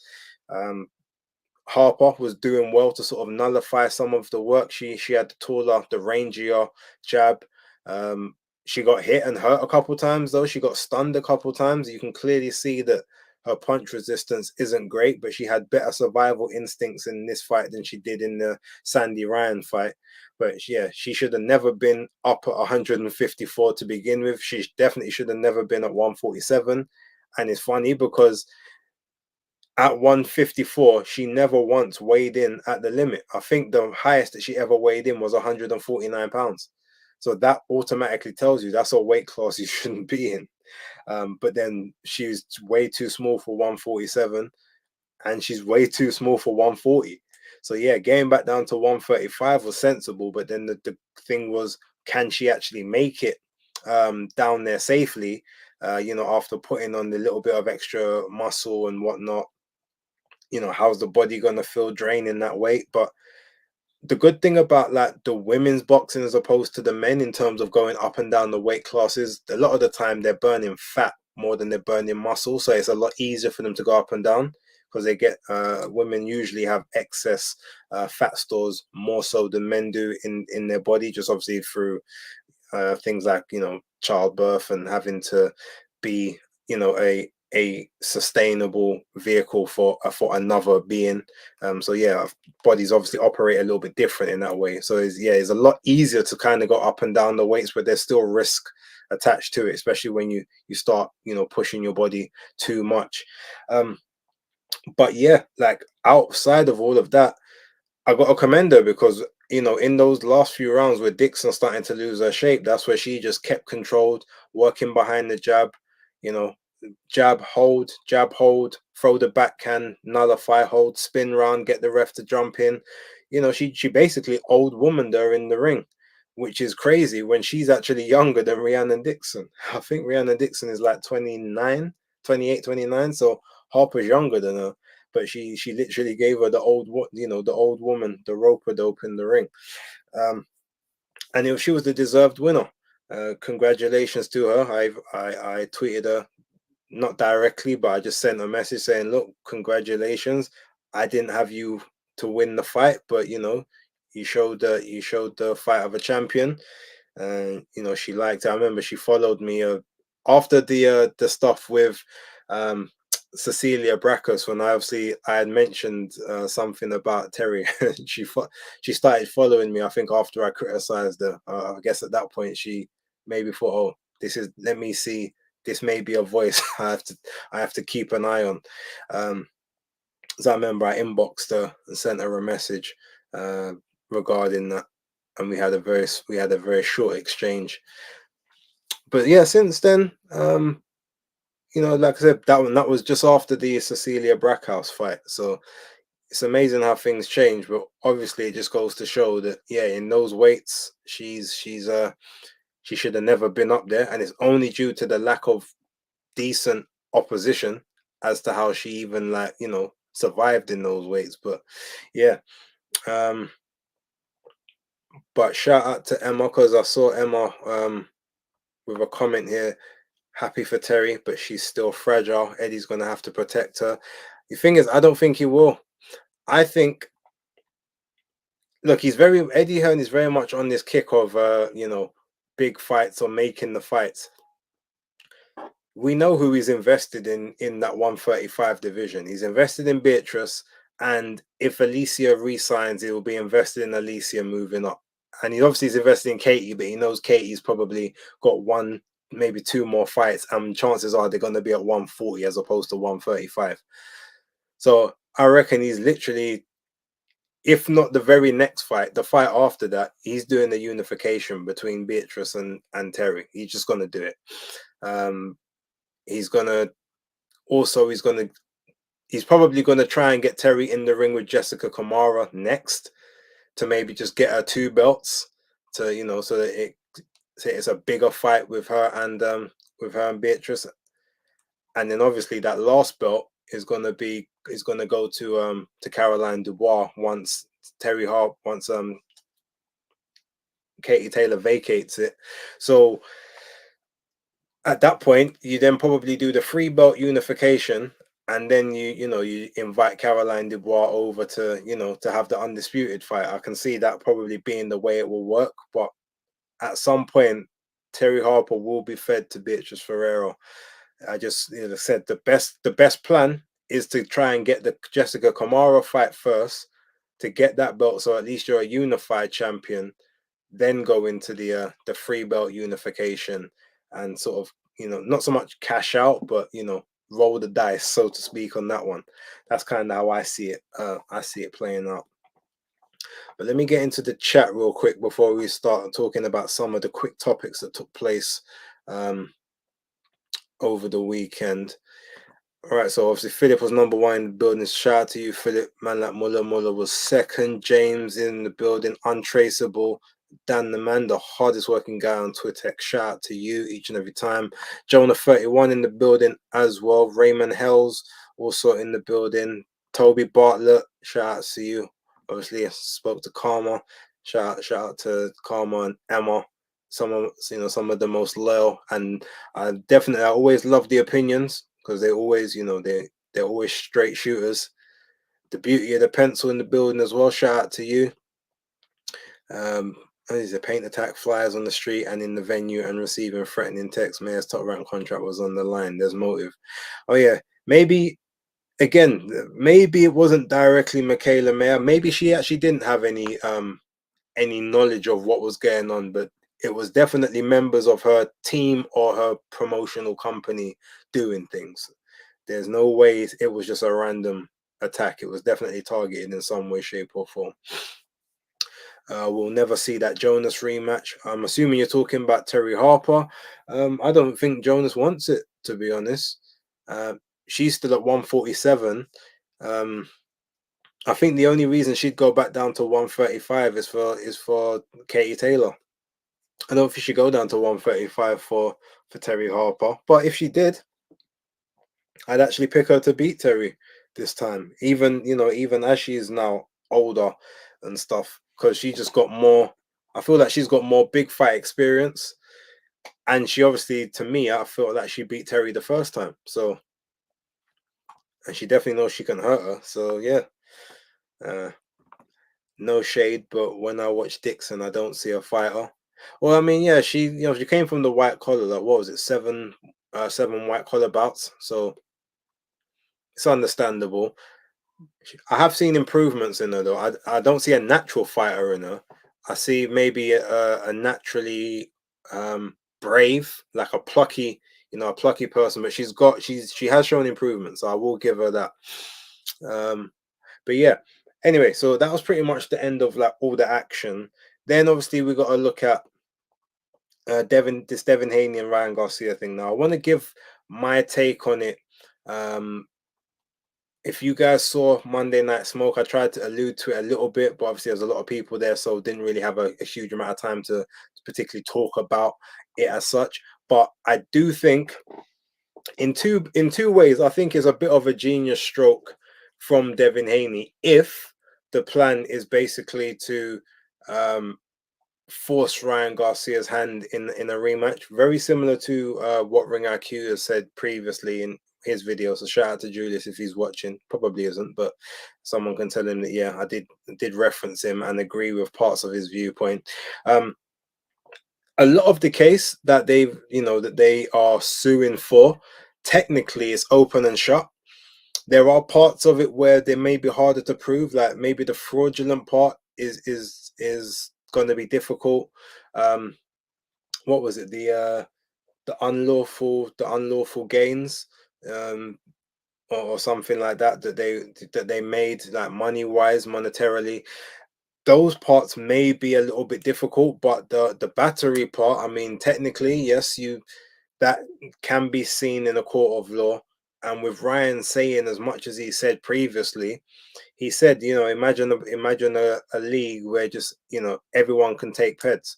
Harper was doing well to sort of nullify some of the work. She had the taller, the rangier jab. Um, she got hit and hurt a couple times though. She got stunned a couple times. You can clearly see that her punch resistance isn't great, but she had better survival instincts in this fight than she did in the Sandy Ryan fight. But yeah, she should have never been up at 154 to begin with. She definitely should have never been at 147. And it's funny because at 154, she never once weighed in at the limit. I think the highest that she ever weighed in was 149 pounds. So that automatically tells you that's a weight class you shouldn't be in. But then she's way too small for 147 and she's way too small for 140. So yeah, getting back down to 135 was sensible. But then the thing was, can she actually make it down there safely? After putting on the little bit of extra muscle and whatnot, how's the body gonna feel draining that weight? But the good thing about like the women's boxing as opposed to the men in terms of going up and down the weight classes, a lot of the time they're burning fat more than they're burning muscle, so it's a lot easier for them to go up and down because women usually have excess fat stores more so than men do in their body, just obviously through things like childbirth and having to be a a sustainable vehicle for another being. So yeah, bodies obviously operate a little bit different in that way. So it's a lot easier to kind of go up and down the weights, but there's still risk attached to it, especially when you start pushing your body too much. But yeah, like outside of all of that, I got to commend her because in those last few rounds where Dixon starting to lose her shape, that's where she just kept controlled, working behind the jab, you know, jab, hold, throw the backhand, nullify, hold, spin round, get the ref to jump in. She basically old womaned her in the ring, which is crazy when she's actually younger than Rhiannon Dixon. I think Rhiannon Dixon is like 29, 28, 29. So Harper's younger than her, but she literally gave her the old woman, the rope dope in the ring. And she was the deserved winner. Congratulations to her. I tweeted her, not directly, but I just sent a message saying, look, congratulations. I didn't have you to win the fight, but you showed the fight of a champion. And she liked it. I remember she followed me after the stuff with Cecilia Brackus, when I had mentioned something about Terry. She started following me, I think, after I criticized her. I guess at that point she maybe thought, oh, let me see, this may be a voice I have to keep an eye on. So I remember I inboxed her and sent her a message regarding that, and we had a very short exchange. But yeah, since then, like I said, that was just after the Cecilia Brackhouse fight. So it's amazing how things change. But obviously, it just goes to show that in those weights, she should have never been up there, and it's only due to the lack of decent opposition as to how she even survived in those weights. But yeah, but shout out to Emma, because I saw Emma with a comment here. Happy for Terry, but she's still fragile. Eddie's going to have to protect her. The thing is, I don't think he will. I think, look, Eddie Hearn is very much on this kick of, big fights or making the fights. We know who he's invested in that 135 division. He's invested in Beatrice, and if Alicia resigns, he will be invested in Alicia moving up. And he obviously is invested in Katie, but he knows Katie's probably got one, maybe two more fights, and chances are they're going to be at 140 as opposed to 135. So I reckon he's literally, if not the very next fight, the fight after that, he's doing the unification between Beatrice and Terry. He's just going to do it. He's probably going to try and get Terry in the ring with Jessica Kamara next, to maybe just get her two belts, to so that it's a bigger fight with her and Beatrice. And then obviously that last belt is going to go to Caroline Dubois once Katie Taylor vacates it. So at that point, you then probably do the three belt unification, and then you invite Caroline Dubois over to to have the undisputed fight. I can see that probably being the way it will work, but at some point, Terry Harper will be fed to Beatrice Ferrero. I just said the best plan is to try and get the Jessica Kamara fight first, to get that belt, so at least you're a unified champion. Then go into the three belt unification and sort of not so much cash out, but roll the dice, so to speak, on that one. That's kind of how I see it. I see it playing out. But let me get into the chat real quick before we start talking about some of the quick topics that took place over the weekend. All right, so obviously Philip was number one in the building. Shout out to you, Philip. Man like Muller was second. James in the building. Untraceable. Dan the man, the hardest working guy on Twitter. Shout out to you each and every time. Jonah 31 in the building as well. Raymond Hells also in the building. Toby Bartlett, shout out to you. Obviously, I spoke to Karma. Shout out to Karma and Emma. Some of the most loyal, and I always love the opinions, because they always, they're always straight shooters. The beauty of the pencil in the building as well. Shout out to you. Is a paint attack, flyers on the street and in the venue, and receiving threatening text. Mayor's top rank contract was on the line. There's motive. Oh yeah, maybe again, maybe it wasn't directly Michaela Mayer. Maybe she actually didn't have any knowledge of what was going on, but it was definitely members of her team or her promotional company doing things. There's no way it was just a random attack. It was definitely targeted in some way, shape, or form. We'll never see that Jonas rematch. I'm assuming you're talking about Terry Harper. I don't think Jonas wants it, to be honest. She's still at 147. I think the only reason she'd go back down to 135 is for Katie Taylor. I don't think she'd go down to 135 for Terry Harper. But if she did, I'd actually pick her to beat Terry this time. Even as she is now older and stuff, because she just got more. I feel like she's got more big fight experience, and she obviously, to me, I feel like she beat Terry the first time. So, and she definitely knows she can hurt her. So yeah, no shade, but when I watch Dixon, I don't see a fighter. Well, I mean, yeah, she came from the white collar. Like, what was it, seven white collar bouts? So it's understandable. I have seen improvements in her though. I don't see a natural fighter in her. I see maybe a naturally brave, like a plucky person. But she has shown improvement, so I will give her that. But yeah. Anyway, so that was pretty much the end of like all the action. Then obviously we got to look at Devin Haney and Ryan Garcia thing. Now I want to give my take on it. If you guys saw Monday Night Smoke, I tried to allude to it a little bit, but obviously there's a lot of people there, so didn't really have a huge amount of time to particularly talk about it as such. But I do think in two ways, I think it's a bit of a genius stroke from Devin Haney if the plan is basically to force Ryan Garcia's hand in a rematch, very similar to what Ring IQ has said previously in his video. So shout out to Julius if he's watching. Probably isn't, but someone can tell him that yeah, I did reference him and agree with parts of his viewpoint. A lot of the case that they are suing for, technically is open and shut. There are parts of it where they may be harder to prove, like maybe the fraudulent part is going to be difficult. What was it? The unlawful gains, or something like that they made, like money wise, monetarily. Those parts may be a little bit difficult, but the battery part, I mean, technically, yes, that can be seen in a court of law. And with Ryan saying as much as he said previously, he said, imagine a league where just everyone can take pets.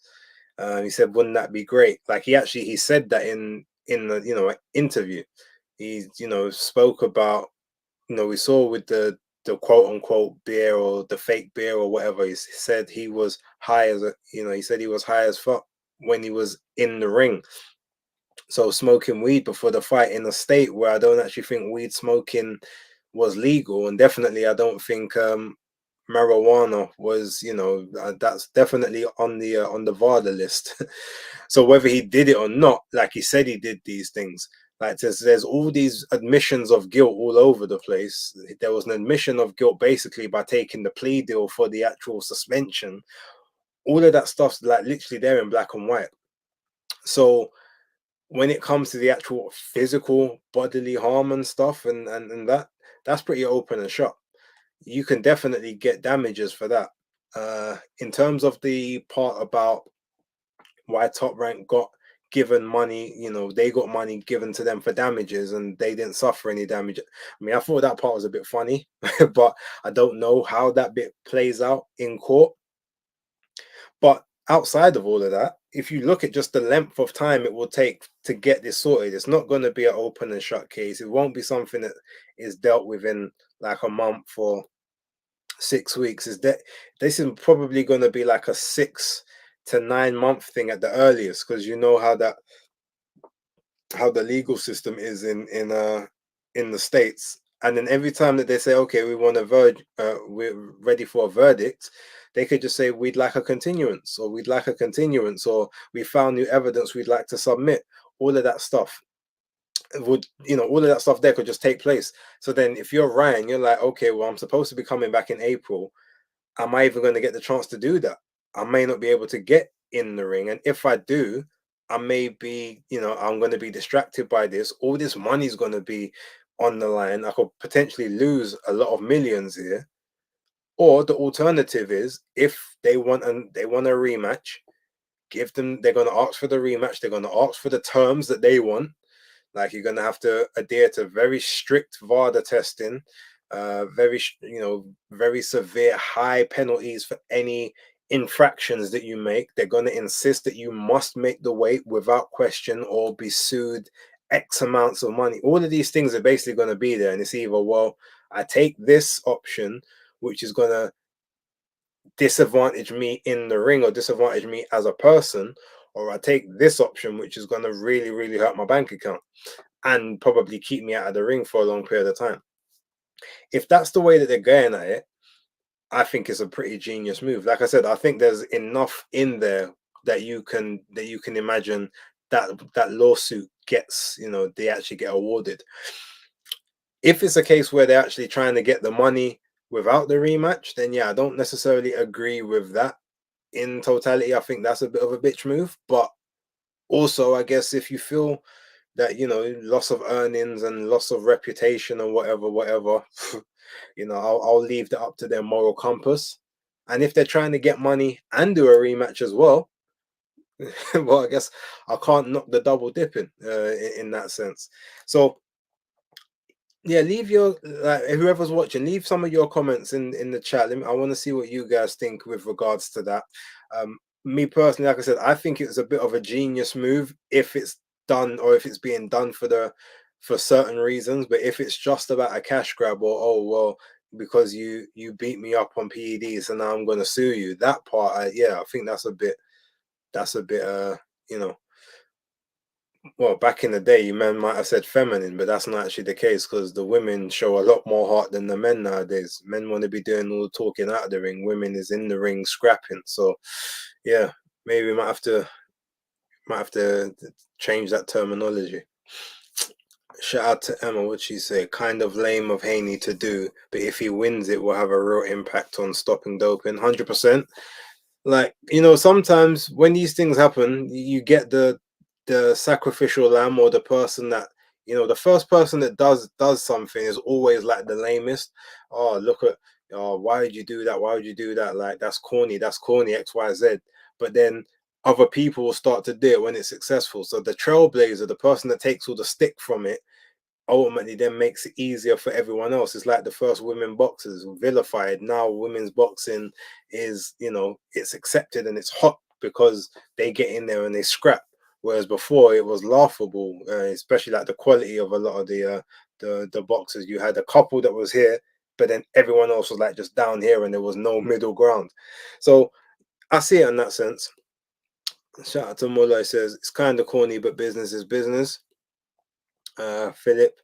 He said, wouldn't that be great? Like he said that in the interview. He spoke about, we saw with the quote unquote beer or the fake beer or whatever. He said he was high as he said he was high as fuck when he was in the ring. So smoking weed before the fight in a state where I don't actually think weed smoking was legal, and definitely I don't think marijuana was, that's definitely on the VADA list. So whether he did it or not, like he said he did these things, like there's all these admissions of guilt all over the place. There was an admission of guilt basically by taking the plea deal for the actual suspension. All of that stuff's like literally there in black and white. So when it comes to the actual physical bodily harm and stuff, and that's pretty open and shut. You can definitely get damages for that. In terms of the part about why Top Rank got given money, they got money given to them for damages and they didn't suffer any damage. I mean, I thought that part was a bit funny, but I don't know how that bit plays out in court. But outside of all of that, if you look at just the length of time it will take to get this sorted, it's not going to be an open and shut case. It won't be something that is dealt with in like a month or 6 weeks. This is probably going to be like a 6 to 9 month thing at the earliest, because you know how the legal system is in the States. And then every time that they say, okay, we want a we're ready for a verdict, they could just say, we'd like a continuance, or we'd like a continuance, or we found new evidence we'd like to submit. All of that stuff would, all of that stuff there could just take place. So then if you're Ryan, you're like, okay, well, I'm supposed to be coming back in April. Am I even going to get the chance to do that? I may not be able to get in the ring. And if I do, I may be, I'm going to be distracted by this. All this money's going to be on the line. I could potentially lose a lot of millions here. Or the alternative is, if they want a rematch, they're going to ask for the rematch. They're going to ask for the terms that they want. Like, you're going to have to adhere to very strict VADA testing, very severe high penalties for any infractions that you make. They're going to insist that you must make the weight without question or be sued X amounts of money. All of these things are basically going to be there. And it's either, well, I take this option, which is going to disadvantage me in the ring or disadvantage me as a person, or I take this option, which is going to really, really hurt my bank account and probably keep me out of the ring for a long period of time. If that's the way that they're going at it, I think it's a pretty genius move. Like I said, I think there's enough in there that you can imagine that lawsuit gets, they actually get awarded. If it's a case where they're actually trying to get the money without the rematch, then yeah, I don't necessarily agree with that. In totality, I think that's a bit of a bitch move. But also, I guess if you feel that, loss of earnings and loss of reputation and whatever, I'll leave that up to their moral compass. And if they're trying to get money and do a rematch as well, well, I guess I can't knock the double dipping in that sense. So yeah, leave your, whoever's watching, leave some of your comments in the chat. I want to see what you guys think with regards to that. Me personally, like I said, I think it's a bit of a genius move if it's done, or if it's being done for certain reasons. But if it's just about a cash grab, or, oh well, because you beat me up on PEDs, so now I'm going to sue you, that part, yeah, I think that's a bit you know well, back in the day, you men might have said feminine, but that's not actually the case, because the women show a lot more heart than the men nowadays. Men want to be doing all the talking out of the ring. Women is in the ring scrapping. So, yeah, maybe we might have to change that terminology. Shout out to Emma. What she say? Kind of lame of Haney to do, but if he wins, it will have a real impact on stopping doping. 100%. Like, sometimes when these things happen, you get the sacrificial lamb, or the person that, the first person that does something is always like the lamest. Oh, look at, oh, why would you do that? Why would you do that? Like, that's corny, XYZ. But then other people will start to do it when it's successful. So the trailblazer, the person that takes all the stick from it, ultimately then makes it easier for everyone else. It's like the first women boxers vilified. Now women's boxing is, it's accepted and it's hot because they get in there and they scrap. Whereas before it was laughable, especially like the quality of a lot of the boxers. You had a couple that was here, but then everyone else was like just down here, and there was no middle ground. So I see it in that sense. Shout out to Mullah, says it's kind of corny, but business is business. Philip,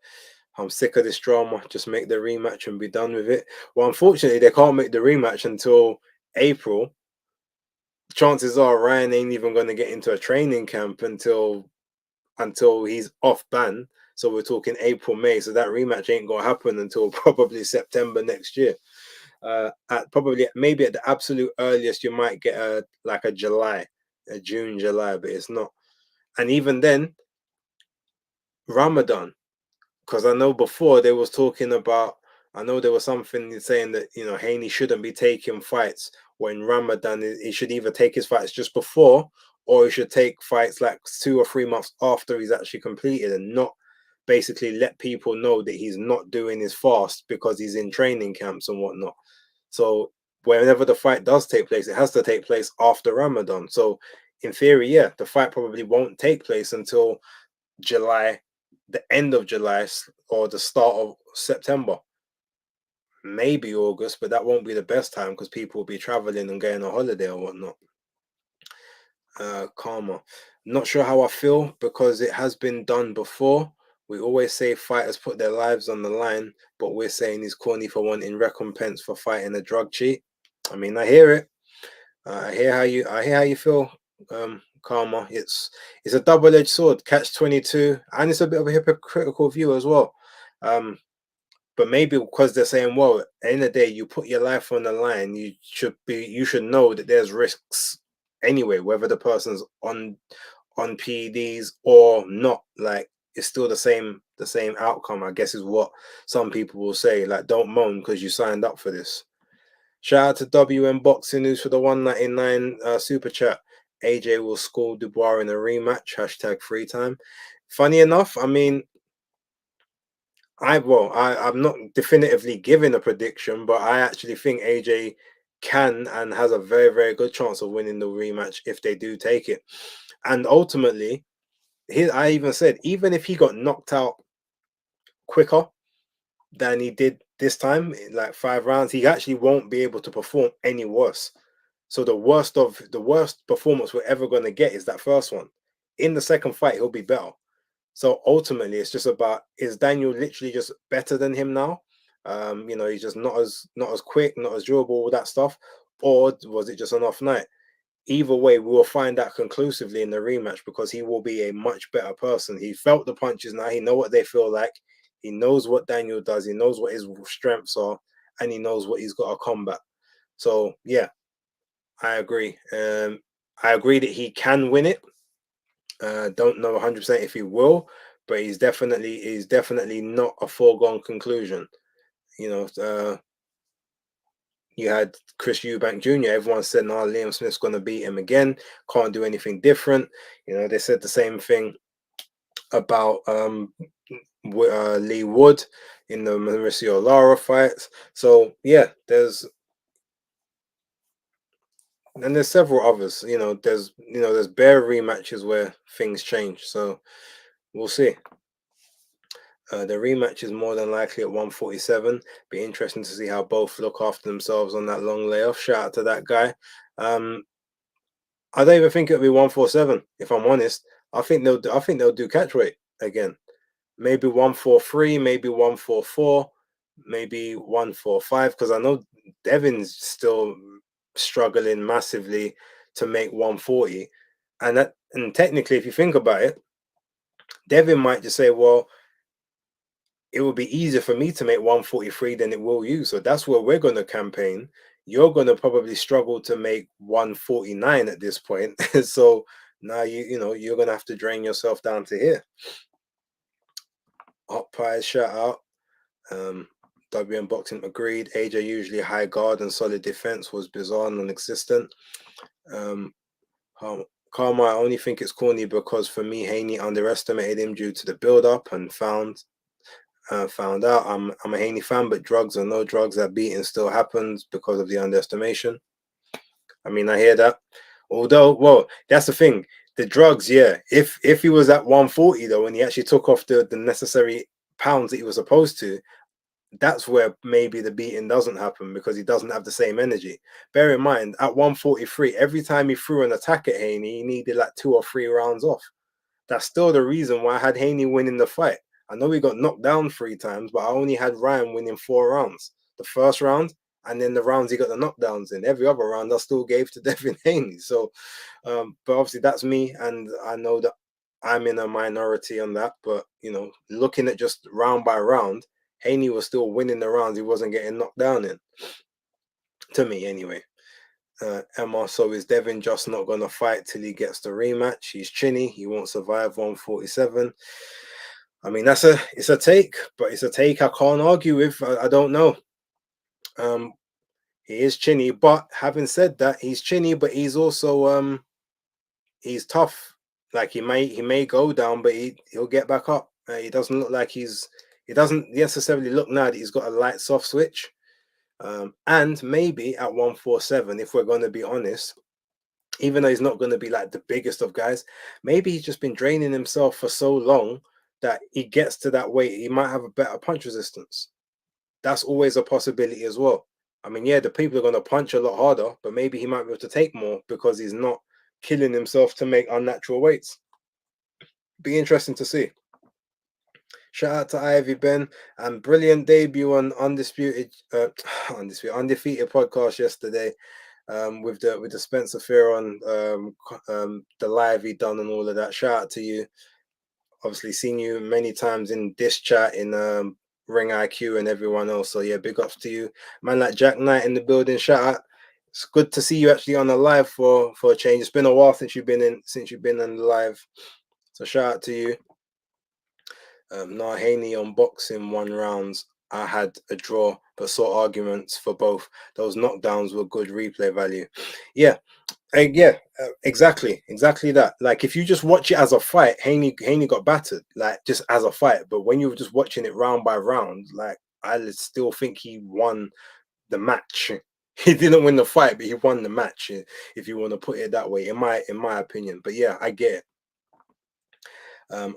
I'm sick of this drama. Just make the rematch and be done with it. Well, unfortunately, they can't make the rematch until April. Chances are Ryan ain't even going to get into a training camp until he's off ban. So we're talking April, May. So that rematch ain't going to happen until probably September next year. At probably, maybe at the absolute earliest, you might get a June, July, but it's not. And even then, Ramadan. Because I know before they was talking about, I know there was something saying that, Haney shouldn't be taking fights when Ramadan. He should either take his fights just before, or he should take fights like 2 or 3 months after he's actually completed, and not basically let people know that he's not doing his fast because he's in training camps and whatnot. So whenever the fight does take place, it has to take place after Ramadan. So in theory, yeah, the fight probably won't take place until July, the end of July, or the start of September, maybe August, but that won't be the best time because people will be traveling and going on holiday or whatnot. Karma, not sure how I feel because it has been done before, We always say fighters put their lives on the line, but we're saying he's corny for wanting recompense for fighting a drug cheat. I mean, I hear it. I hear how you feel, Karma. It's a double-edged sword, catch 22, and it's a bit of a hypocritical view as well. But maybe because they're saying, well, at the end of the day, you put your life on the line, you should know that there's risks anyway, whether the person's on PEDs or not. Like, it's still the same outcome, I guess, is what some people will say. Like, don't moan because you signed up for this. Shout out to WM Boxing News for the 199 super chat. AJ will score Dubois in a rematch. Hashtag free time. Funny enough, I mean, I'm not definitively giving a prediction, but I actually think AJ can and has a very, very good chance of winning the rematch if they do take it. And ultimately, I even said, even if he got knocked out quicker than he did this time, in like 5 rounds, he actually won't be able to perform any worse. So the worst performance we're ever going to get is that first one. In the second fight, he'll be better. So ultimately, it's just about, is Daniel literally just better than him now? He's just not as quick, not as durable, all that stuff, or was it just an off night? Either way, we will find that conclusively in the rematch because he will be a much better person. He felt the punches now. He knows what they feel like. He knows what Daniel does. He knows what his strengths are, and he knows what he's got to combat. So yeah, I agree. I agree that he can win it. Don't know 100% if he will, but he's definitely not a foregone conclusion. You had Chris Eubank Jr. Everyone said, "No, Liam Smith's going to beat him again. Can't do anything different." They said the same thing about Lee Wood in the Mauricio Lara fights. So yeah, there's several others. There's bare rematches where things change. So we'll see. The rematch is more than likely at 147. Be interesting to see how both look after themselves on that long layoff. Shout out to that guy. I don't even think it'll be 147. If I'm honest, I think they'll do catchweight again. Maybe 143, maybe 144, maybe 145. Because I know Devin's still struggling massively to make 140, and technically, if you think about it, Devin might just say, well, it will be easier for me to make 143 than it will you. So that's where we're going to campaign. You're going to probably struggle to make 149 at this point. So now you're going to have to drain yourself down to here. Hot Pies, shout out. WM Boxing agreed. AJ usually high guard and solid defense was bizarre and non-existent. Karma, I only think it's corny because for me, Haney underestimated him due to the build-up and found out I'm a Haney fan, but drugs or no drugs, that beating still happens because of the underestimation. I mean, I hear that. Although, well, that's the thing. The drugs, yeah. If he was at 140 though, and he actually took off the necessary pounds that he was supposed to, that's where maybe the beating doesn't happen because he doesn't have the same energy. Bear in mind, at 143, every time he threw an attack at Haney, he needed like 2 or 3 rounds off. That's still the reason why I had Haney winning the fight. I know he got knocked down 3 times, but I only had Ryan winning 4 rounds. The first round, and then the rounds he got the knockdowns in. Every other round I still gave to Devin Haney. So, but obviously that's me, and I know that I'm in a minority on that. But looking at just round by round, Haney was still winning the rounds. He wasn't getting knocked down in. To me, anyway. Emma, so is Devin just not going to fight till he gets the rematch? He's chinny. He won't survive 147. I mean, it's a take, but it's a take I can't argue with. I don't know. He is chinny, but having said that, he's chinny, but he's also he's tough. Like he may go down, but he'll get back up. He doesn't look like he doesn't necessarily look now that he's got a light soft switch. And maybe at 147, if we're going to be honest, even though he's not going to be like the biggest of guys, maybe he's just been draining himself for so long that he gets to that weight, he might have a better punch resistance. That's always a possibility as well. I mean, yeah, the people are going to punch a lot harder, but maybe he might be able to take more because he's not killing himself to make unnatural weights. Be interesting to see. Shout out to Ivy Ben and brilliant debut on undefeated podcast yesterday. With the Spencer Fearon the live he done and all of that. Shout out to you. Obviously seen you many times in this chat in Ring IQ and everyone else. So yeah, big ups to you, man. Like Jack Knight in the building. Shout out. It's good to see you actually on the live for a change. It's been a while since you've been on the live. So shout out to you. Haney on boxing 1 rounds. I had a draw, but saw arguments for both. Those knockdowns were good replay value. Yeah, exactly that. Like if you just watch it as a fight, Haney got battered, like just as a fight. But when you were just watching it round by round, like I still think he won the match. He didn't win the fight, but he won the match, if you want to put it that way, in my opinion. But yeah, I get it.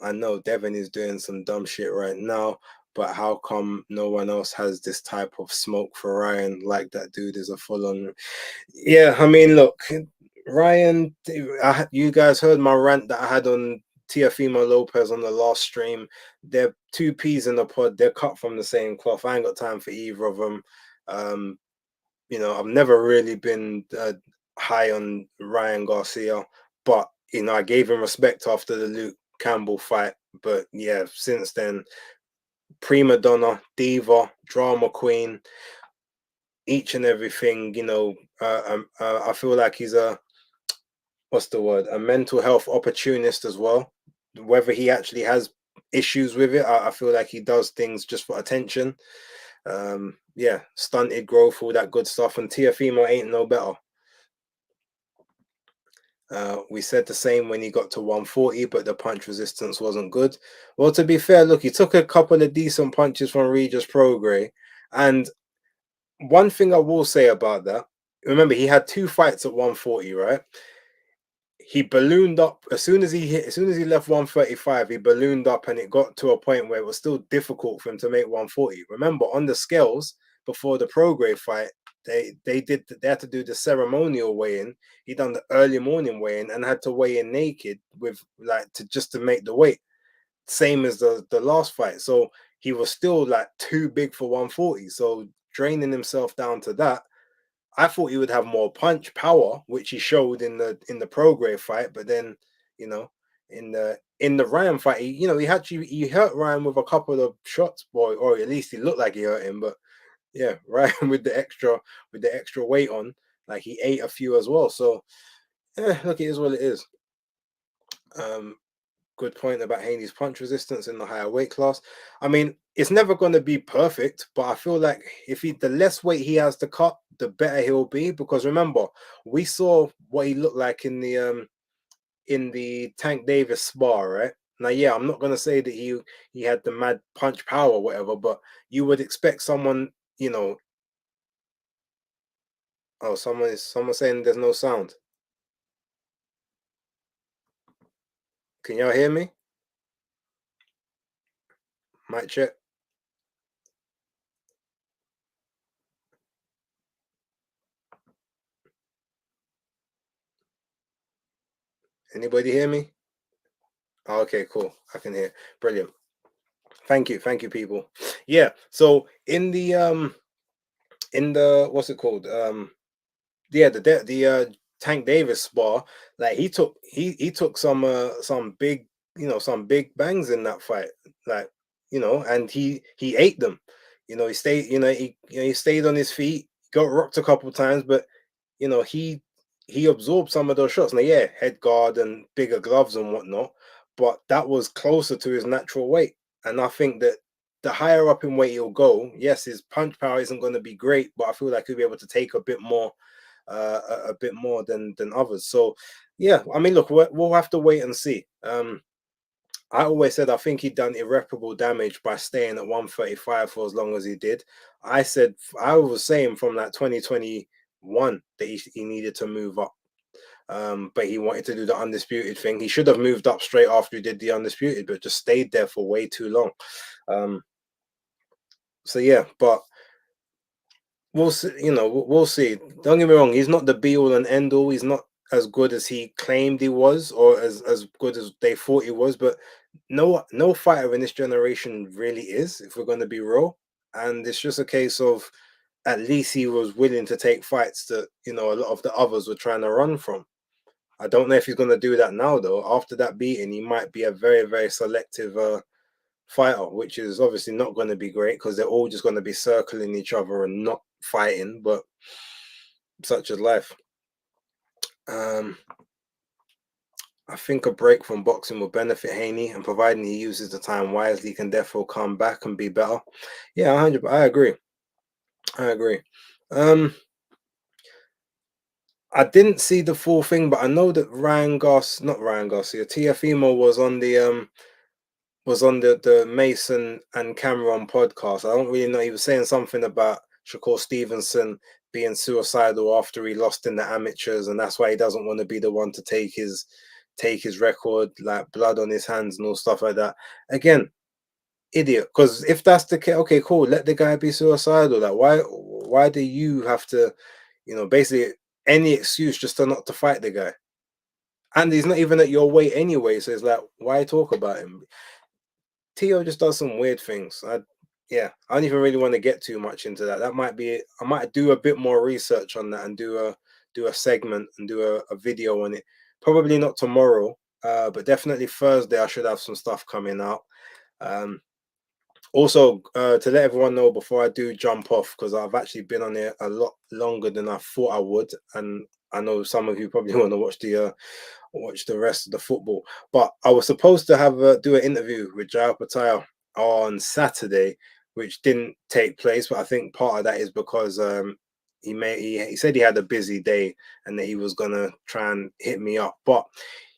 I know Devin is doing some dumb shit right now, but how come no one else has this type of smoke for Ryan? Like that dude is a full-on. Yeah, I mean, look, Ryan, you guys heard my rant that I had on Teofimo Lopez on the last stream. They're two peas in the pod. They're cut from the same cloth. I ain't got time for either of them. I've never really been high on Ryan Garcia, but I gave him respect after the Luke Campbell fight. But yeah, since then, prima donna, diva, drama queen, each and everything. I feel like he's a mental health opportunist as well. Whether he actually has issues with it, I feel like he does things just for attention. Stunted growth, all that good stuff. And Teofimo ain't no better. We said the same when he got to 140, but the punch resistance wasn't good. Well, to be fair, look, he took a couple of decent punches from Regis Prograis. And one thing I will say about that, remember, he had 2 fights at 140, right? He ballooned up as soon as he left 135. He ballooned up, and it got to a point where it was still difficult for him to make 140. Remember, on the scales before the Prograis fight, they had to do the ceremonial weigh-in. He done the early morning weigh-in and had to weigh in naked with to make the weight, same as the last fight. So he was still like too big for 140. So draining himself down to that. I thought he would have more punch power, which he showed in the Prograis fight. But then, in the Ryan fight, he hurt Ryan with a couple of shots, or at least he looked like he hurt him. But yeah, Ryan with the extra weight on, like he ate a few as well. So look, it is what it is. Good point about Haney's punch resistance in the higher weight class. I mean, it's never going to be perfect, but I feel like the less weight he has to cut, the better he'll be. Because remember, we saw what he looked like in the Tank Davis spar, right? Now, yeah, I'm not going to say that he had the mad punch power or whatever, but you would expect someone, Oh, someone saying there's no sound. Can y'all hear me? Mic check. Anybody hear me? Oh, okay, cool. I can hear. Brilliant. Thank you, people. Yeah. So in the what's it called? The Tank Davis spar, like he took some big some big bangs in that fight, like and he ate them. He stayed he stayed on his feet, got rocked a couple times, but he absorbed some of those shots. Now, yeah, head guard and bigger gloves and whatnot, but that was closer to his natural weight. And I think that the higher up in weight he'll go, yes, his punch power isn't going to be great, but I feel like he'll be able to take a bit more than others. So yeah, I mean, look, we'll have to wait and see. I always said I think he'd done irreparable damage by staying at 135 for as long as he did. I was saying from like 2021 that he needed to move up. But he wanted to do the undisputed thing. He should have moved up straight after he did the undisputed, but just stayed there for way too long. So yeah, but we'll see. We'll see. Don't get me wrong. He's not the be all and end all. He's not as good as he claimed he was, or as good as they thought he was. But no fighter in this generation really is, if we're going to be real. And it's just a case of at least he was willing to take fights that, you know, a lot of the others were trying to run from. I don't know if he's going to do that now, though. After that beating, he might be a very, very selective fighter, which is obviously not going to be great because they're all just going to be circling each other and not fighting. But such is life. I think a break from boxing will benefit Haney, and providing he uses the time wisely, he can therefore come back and be better. Yeah, 100. I agree. I agree. Um, I didn't see the full thing, but I know that not Ryan Garcia, TFEMO was on the Mason and Cameron podcast. I don't really know. He was saying something about Shakur Stevenson being suicidal after he lost in the amateurs, and that's why he doesn't want to be the one to take his record, like blood on his hands and all stuff like that. Again, idiot. Because if that's the case, okay, cool. Let the guy be suicidal. Like, why do you have to, you know, basically any excuse just to not to fight the guy? And he's not even at your weight anyway. So it's like, why talk about him? Tio just does some weird things. Yeah, I don't even really want to get too much into that. That might be it. I might do a bit more research on that and do a segment and do a video on it. Probably not tomorrow, but definitely Thursday. I should have some stuff coming out. Um, Also, to let everyone know before I do jump off, because I've actually been on it a lot longer than I thought I would, and I know some of you probably want to watch the rest of the football. But I was supposed to have do an interview with Jao Patel on Saturday, which didn't take place. But I think part of that is because he said he had a busy day and that he was gonna try and hit me up, but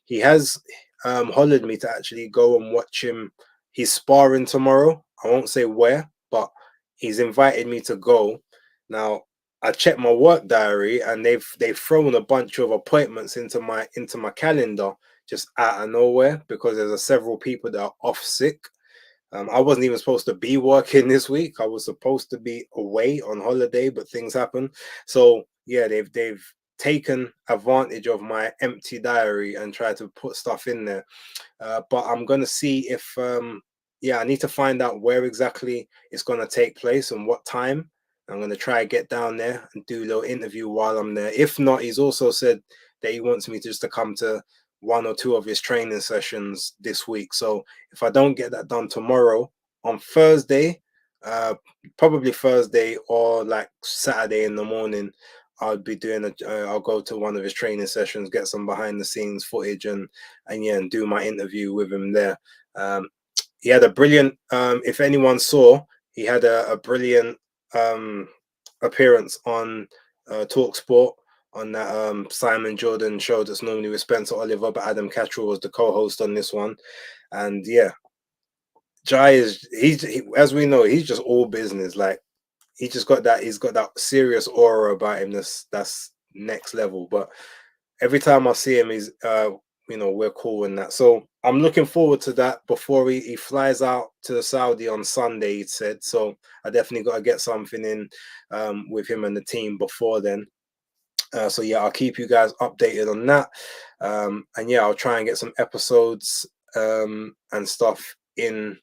he has hollered me to actually go and watch him. He's sparring tomorrow. I won't say where, but he's invited me to go. Now I checked my work diary and they've thrown a bunch of appointments into my calendar just out of nowhere because there's several people that are off sick. I wasn't even supposed to be working this week. I was supposed to be away on holiday, but things happen. So yeah, they've taken advantage of my empty diary and tried to put stuff in there. But I'm gonna see if yeah, I need to find out where exactly it's gonna take place and what time. I'm gonna try and get down there and do a little interview while I'm there. If not, he's also said that he wants me just to come to one or two of his training sessions this week. So if I don't get that done tomorrow, on Thursday, uh, probably Thursday or like Saturday in the morning, I'll be doing I'll go to one of his training sessions, get some behind the scenes footage, and yeah, and do my interview with him there. He had a brilliant. If anyone saw, he had a brilliant um, appearance on Talk Sport on that Simon Jordan show that's normally with Spencer Oliver, but Adam Cattrall was the co-host on this one. And yeah, Jai is as we know, he's just all business. Like he just got that. He's got that serious aura about him. That's next level. But every time I see him, he's you know, we're cool in that. So I'm looking forward to that before he flies out to Saudi on Sunday, he said. So I definitely got to get something in with him and the team before then. So yeah, I'll keep you guys updated on that. And yeah, I'll try and get some episodes and stuff in.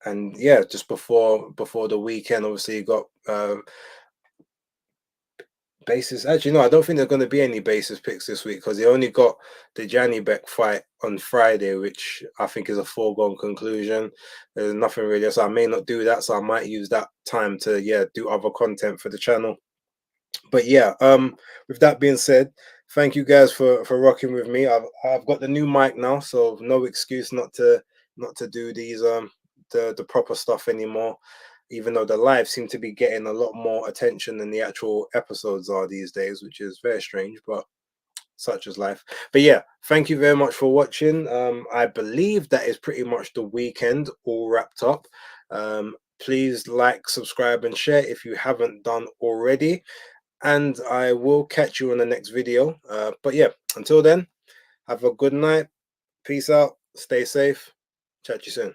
And yeah, just before the weekend, obviously you got basis. Actually, no, I don't think there's going to be any basis picks this week because he only got the Janny Beck fight on Friday, which I think is a foregone conclusion. There's nothing really, so I may not do that. So I might use that time to do other content for the channel. But yeah, with that being said, thank you guys for rocking with me. I've got the new mic now, so no excuse not to do these the proper stuff anymore, even though the lives seem to be getting a lot more attention than the actual episodes are these days, which is very strange, but such as life. But yeah, thank you very much for watching. I believe that is pretty much the weekend all wrapped up. Please like, subscribe, and share if you haven't done already. And I will catch you in the next video. But yeah, until then, have a good night. Peace out. Stay safe. Chat to you soon.